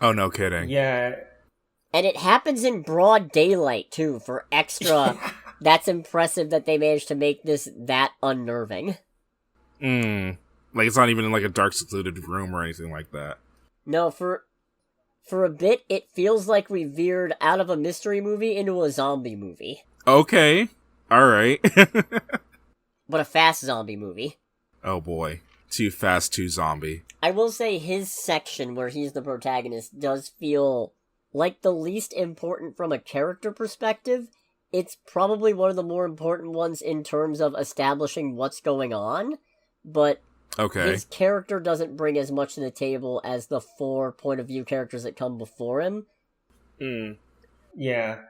Oh, no kidding. Yeah. And it happens in broad daylight, too, for extra... That's impressive that they managed to make this that unnerving. Like, it's not even in, like, a dark, secluded room or anything like that. No, for a bit, it feels like we veered out of a mystery movie into a zombie movie. Okay. Alright. But a fast zombie movie. Oh boy. Too fast, too zombie. I will say his section, where he's the protagonist, does feel like the least important from a character perspective. It's probably one of the more important ones in terms of establishing what's going on, but his character doesn't bring as much to the table as the 4 point-of-view characters that come before him. Yeah.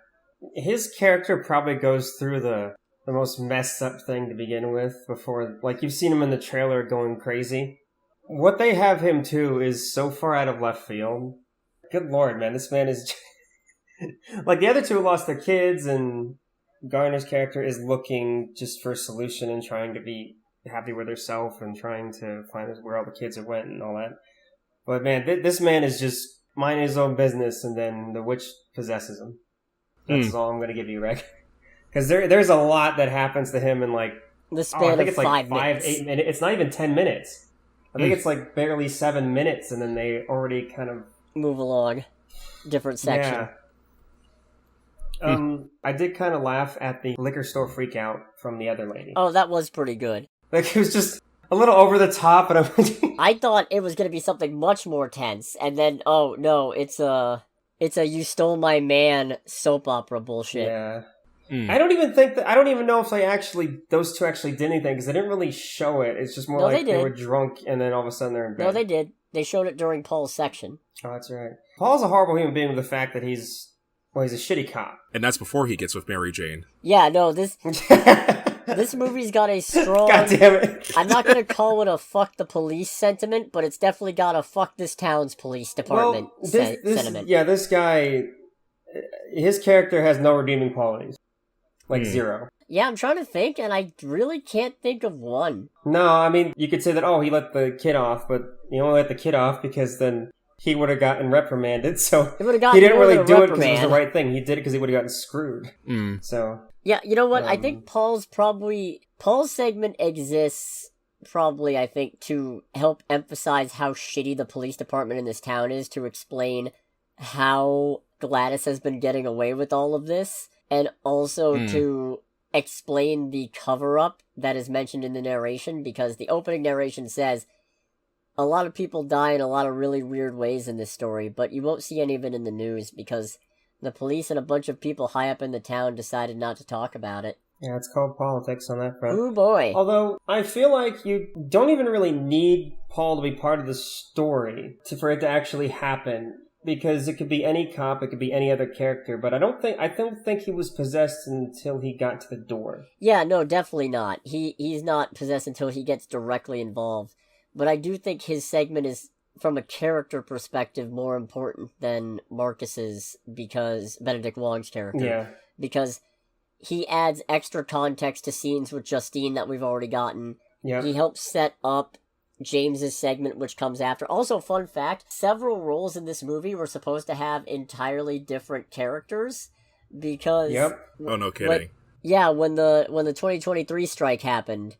His character probably goes through the most messed up thing to begin with before, like, you've seen him in the trailer going crazy. What they have him to is so far out of left field. Good lord, man, this man is... Like, the other two lost their kids, and Garner's character is looking just for a solution and trying to be happy with herself and trying to find where all the kids are went and all that. But man, this man is just minding his own business, and then the witch possesses him. That's all I'm going to give you, Rick. Because there's a lot that happens to him in, like... The span of 5 minutes. 8 minutes. It's not even 10 minutes. I think it's like barely 7 minutes, and then they already kind of... Move along. Different section. Yeah. I did kind of laugh at the liquor store freak out from the other lady. Oh, that was pretty good. Like, it was just a little over the top, and I thought it was going to be something much more tense, and then, oh, no, it's a you stole my man soap opera bullshit. Yeah. I don't even know if those two actually did anything, because they didn't really show it. It's just more like they were drunk, and then all of a sudden they're in bed. No, they did. They showed it during Paul's section. Oh, that's right. Paul's a horrible human being with the fact that he's a shitty cop. And that's before he gets with Mary Jane. Yeah, no, this movie's got a strong... God damn it. I'm not going to call it a fuck the police sentiment, but it's definitely got a fuck this town's police department sentiment. Yeah, this guy, his character has no redeeming qualities. Like, zero. Yeah, I'm trying to think, and I really can't think of one. No, I mean, you could say that, he let the kid off, but he only let the kid off because then he would have gotten reprimanded, so he didn't really do it because it was the right thing. He did it because he would have gotten screwed. So... Yeah, you know what? I think Paul's segment exists probably, I think, to help emphasize how shitty the police department in this town is, to explain how Gladys has been getting away with all of this, and also to explain the cover-up that is mentioned in the narration, because the opening narration says, a lot of people die in a lot of really weird ways in this story, but you won't see any of it in the news, because the police and a bunch of people high up in the town decided not to talk about it. Yeah, it's called politics on that front. Ooh, boy. Although, I feel like you don't even really need Paul to be part of the story for it to actually happen. Because it could be any cop, it could be any other character, but I don't think he was possessed until he got to the door. Yeah, no, definitely not. He's not possessed until he gets directly involved. But I do think his segment is, from a character perspective, more important than Marcus's, because Benedict Wong's character. Yeah. Because he adds extra context to scenes with Justine that we've already gotten. Yeah. He helps set up James's segment, which comes after. Also, fun fact, several roles in this movie were supposed to have entirely different characters, because... Yep. Oh, no kidding. When the 2023 strike happened,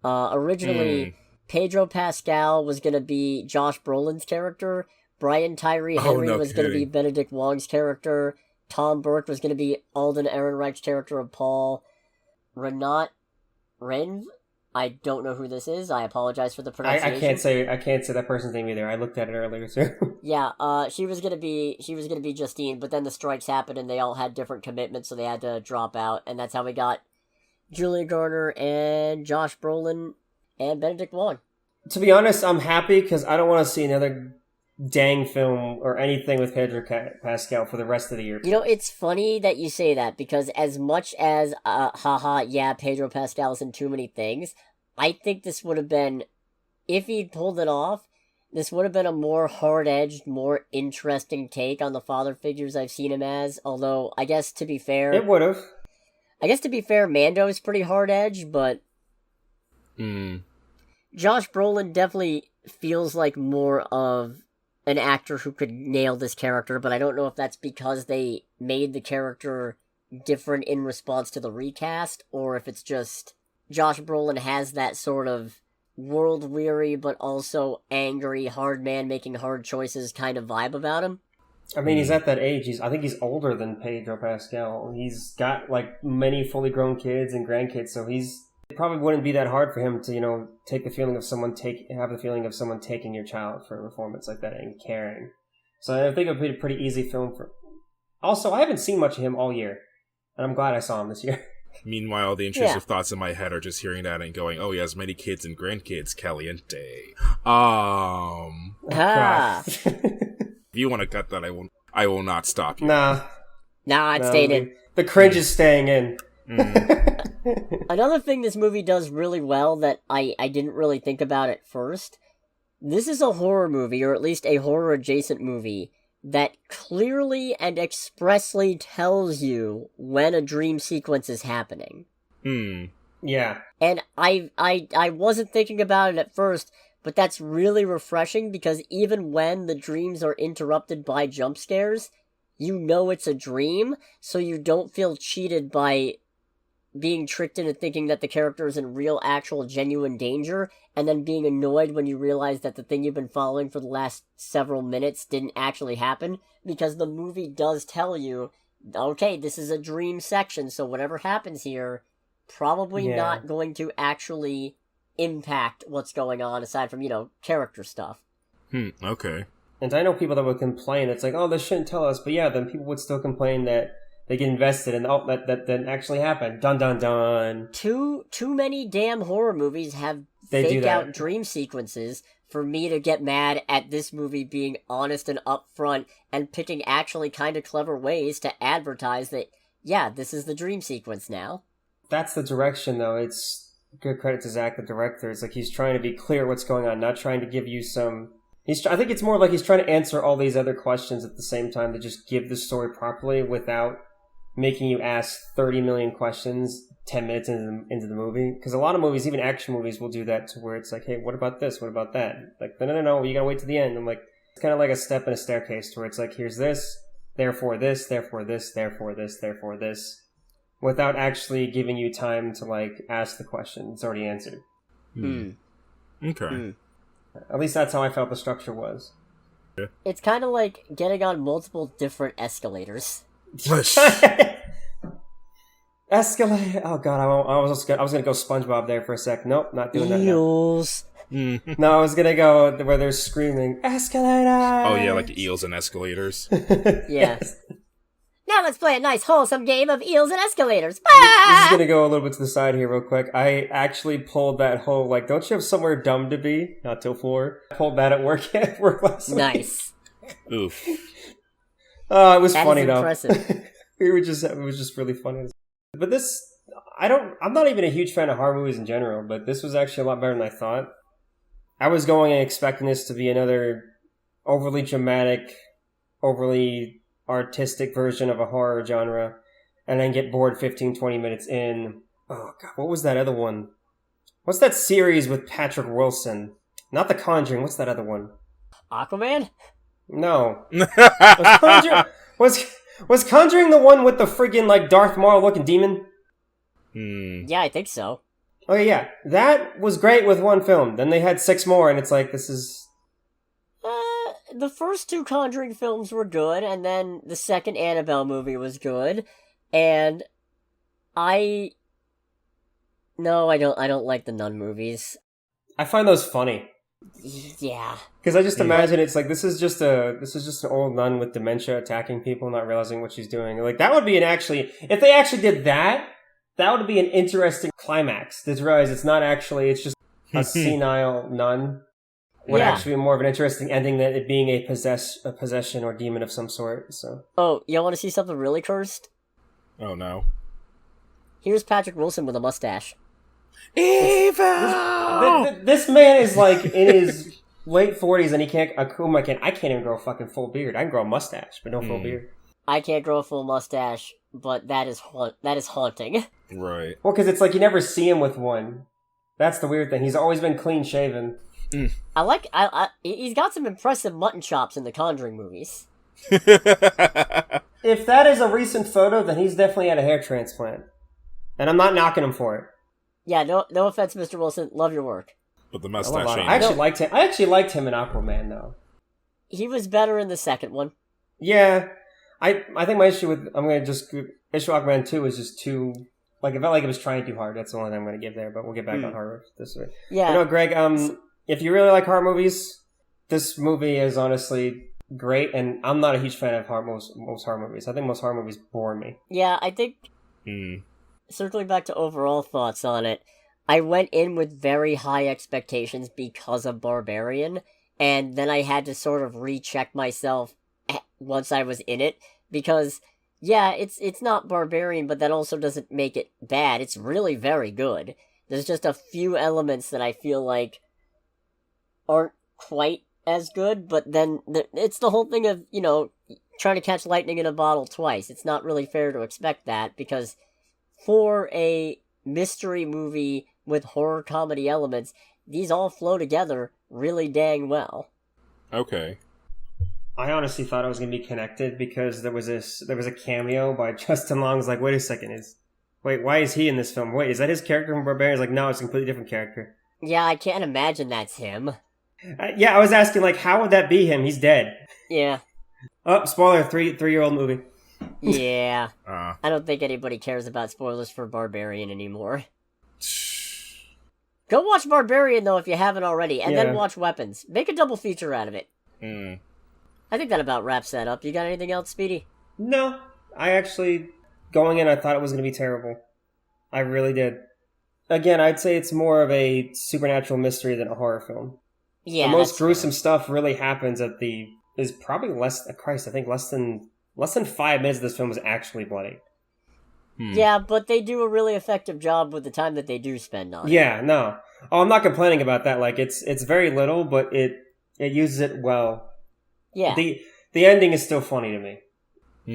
originally Pedro Pascal was going to be Josh Brolin's character, Brian Tyree Henry was going to be Benedict Wong's character, Tom Burke was going to be Alden Ehrenreich's character of Paul, Renat Renv, I don't know who this is. I apologize for the pronunciation. I can't say that person's name either. I looked at it earlier too. Yeah, she was gonna be Justine, but then the strikes happened and they all had different commitments, so they had to drop out, and that's how we got Julia Garner and Josh Brolin and Benedict Wong. To be honest, I'm happy because I don't want to see another dang film or anything with Pedro Pascal for the rest of the year. You know, it's funny that you say that, because as much as, Pedro Pascal's in too many things, I think this would have been, if he'd pulled it off, this would have been a more hard-edged, more interesting take on the father figures I've seen him as, although, I guess to be fair... It would have. I guess to be fair, Mando's pretty hard-edged, but... Josh Brolin definitely feels like more of an actor who could nail this character, but I don't know if that's because they made the character different in response to the recast, or if it's just Josh Brolin has that sort of world-weary but also angry, hard man making hard choices kind of vibe about him. I mean, he's at that age. I think he's older than Pedro Pascal. He's got, like, many fully grown kids and grandkids, so it probably wouldn't be that hard for him to, have the feeling of someone taking your child for a performance like that and caring. So I think it would be a pretty easy film for... Also, I haven't seen much of him all year, and I'm glad I saw him this year. Meanwhile, the intrusive thoughts in my head are just hearing that and going, oh, he has many kids and grandkids, caliente. If you want to cut that, I will not stop you. Nah, it's staying in. The cringe is staying in. Another thing this movie does really well that I didn't really think about at first, this is a horror movie, or at least a horror-adjacent movie, that clearly and expressly tells you when a dream sequence is happening. Yeah. And I wasn't thinking about it at first, but that's really refreshing, because even when the dreams are interrupted by jump scares, you know it's a dream, so you don't feel cheated by being tricked into thinking that the character is in real, actual, genuine danger, and then being annoyed when you realize that the thing you've been following for the last several minutes didn't actually happen, because the movie does tell you, okay, this is a dream section, so whatever happens here, probably not going to actually impact what's going on, aside from, character stuff. Okay. And I know people that would complain, it's like, oh, this shouldn't tell us, but yeah, then people would still complain that they get invested in, that didn't actually happen. Dun dun dun. Too many damn horror movies have fake out dream sequences for me to get mad at this movie being honest and upfront and picking actually kind of clever ways to advertise that, yeah, this is the dream sequence now. That's the direction, though. It's good credit to Zach, the director. It's like he's trying to be clear what's going on, not trying to give you some... I think it's more like he's trying to answer all these other questions at the same time to just give the story properly without making you ask 30 million questions 10 minutes into the movie. Because a lot of movies, even action movies, will do that to where it's like, hey, what about this? What about that? Like, no, you gotta wait to the end. I'm like, it's kind of like a step in a staircase where it's like, here's this, therefore this, therefore this, therefore this, therefore this, without actually giving you time to, like, ask the question. It's already answered. Okay. At least that's how I felt the structure was. It's kind of like getting on multiple different escalators. Escalator. Oh god, I was gonna go SpongeBob there for a sec. Nope, not doing that. Eels. No, I was gonna go where they're screaming escalator. Oh yeah, like eels and escalators. Yes. Now let's play a nice wholesome game of eels and escalators. This is gonna go a little bit to the side here real quick. I actually pulled that whole, like, don't you have somewhere dumb to be? Not till 4. I pulled that at work last week. Nice. Oof. It was funny though. Impressive. It was just really funny. But I'm not even a huge fan of horror movies in general, but this was actually a lot better than I thought. I was going and expecting this to be another overly dramatic, overly artistic version of a horror genre, and then get bored 15, 20 minutes in. Oh, God, what was that other one? What's that series with Patrick Wilson? Not The Conjuring, what's that other one? Aquaman? No. Was Conjuring the one with the friggin' like Darth Maul looking demon? Yeah, I think so. Okay, yeah. That was great with one film. Then they had 6 more, and it's like, this is... The first 2 Conjuring films were good, and then the second Annabelle movie was good, and No, I don't like the Nun movies. I find those funny. Yeah. Because I just imagine it's like, this is just an old nun with dementia attacking people, not realizing what she's doing. Like, that would be if they actually did that, that would be an interesting climax. To realize it's just a senile nun. Would actually be more of an interesting ending than it being a possession or demon of some sort. So. Oh, y'all want to see something really cursed? Oh no. Here's Patrick Wilson with a mustache. Evil! This man is like in his late 40s and I can't even grow a fucking full beard. I can grow a mustache, but no full beard. I can't grow a full mustache, but that is haunting. Right. Well, because it's like you never see him with one. That's the weird thing. He's always been clean shaven. He's got some impressive mutton chops in the Conjuring movies. If that is a recent photo, then he's definitely had a hair transplant. And I'm not knocking him for it. Yeah, no offense, Mr. Wilson. Love your work. But the mustache ain't. I actually liked him in Aquaman, though. He was better in the second one. Yeah. I think my issue with Aquaman 2 was just too... Like, it felt like it was trying too hard. That's the only thing I'm going to give there, but we'll get back on horror this way. Yeah. You know, Greg, if you really like horror movies, this movie is honestly great, and I'm not a huge fan of most horror movies. I think most horror movies bore me. Yeah, I think... Circling back to overall thoughts on it, I went in with very high expectations because of Barbarian, and then I had to sort of recheck myself once I was in it, because... Yeah, it's not Barbarian, but that also doesn't make it bad. It's really very good. There's just a few elements that I feel like aren't quite as good, but then it's the whole thing of, trying to catch lightning in a bottle twice. It's not really fair to expect that, because for a mystery movie with horror comedy elements, these all flow together really dang well. Okay. I honestly thought it was going to be connected because there was a cameo by Justin Long. I was like, wait a second, why is he in this film? Wait, is that his character from Barbarian? Like, no, it's a completely different character. Yeah, I can't imagine that's him. I was asking, like, how would that be him? He's dead. Yeah. Oh, spoiler, three-year-old movie. Yeah. I don't think anybody cares about spoilers for Barbarian anymore. Go watch Barbarian, though, if you haven't already, and then watch Weapons. Make a double feature out of it. I think that about wraps that up. You got anything else, Speedy? No. I actually, going in, I thought it was going to be terrible. I really did. Again, I'd say it's more of a supernatural mystery than a horror film. Yeah, the most gruesome stuff really happens is probably less than 5 minutes of this film is actually bloody. Yeah, but they do a really effective job with the time that they do spend on it. Yeah, no. Oh, I'm not complaining about that. Like, it's very little, but it uses it well. Yeah. The ending is still funny to me.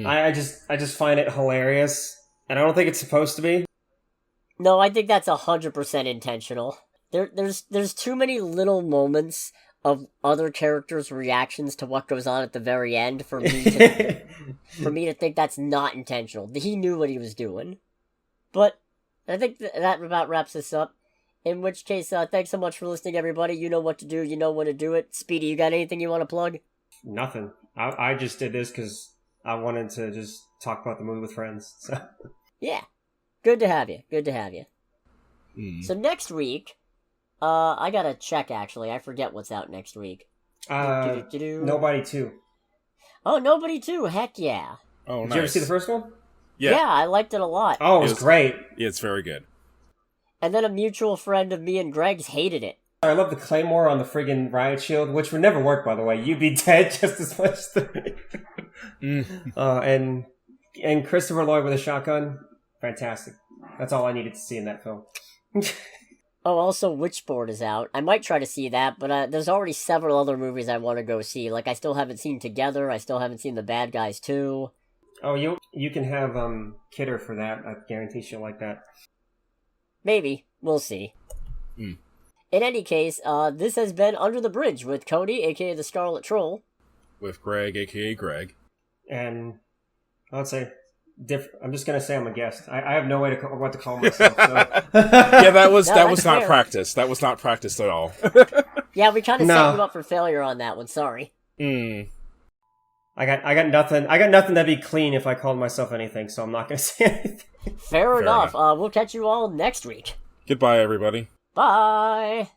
I just find it hilarious, and I don't think it's supposed to be. No, I think that's 100% intentional. There's too many little moments of other characters' reactions to what goes on at the very end for me to think that's not intentional. He knew what he was doing. But I think that about wraps this up. In which case, thanks so much for listening, everybody. You know what to do. You know when to do it. Speedy, you got anything you want to plug? Nothing. I just did this because I wanted to just talk about the movie with friends. So. Yeah. Good to have you. So next week, I gotta check, actually. I forget what's out next week. Nobody 2. Oh, Nobody 2. Heck yeah. Oh, nice. Did you ever see the first one? Yeah, I liked it a lot. Oh, it was great. Yeah, it's very good. And then a mutual friend of me and Greg's hated it. I love the claymore on the friggin' riot shield, which would never work, by the way. You'd be dead just as much. And Christopher Lloyd with a shotgun, fantastic. That's all I needed to see in that film. Oh, also, Witchboard is out. I might try to see that, but there's already several other movies I want to go see. Like, I still haven't seen Together, I still haven't seen The Bad Guys 2. Oh, you can have Kidder for that. I guarantee she'll like that. Maybe. We'll see. Mm. In any case, this has been Under the Bridge with Cody, aka the Scarlet Troll. With Greg, aka Greg. And I would say... I'm just gonna say I'm a guest. I have no way to what to call myself. So. Yeah, that was not fair. practiced. That was not practiced at all. Yeah, we kind of set you up for failure on that one. Sorry. Mm. I got nothing. I got nothing that'd be clean if I called myself anything. So I'm not gonna say anything. Fair enough. We'll catch you all next week. Goodbye, everybody. Bye.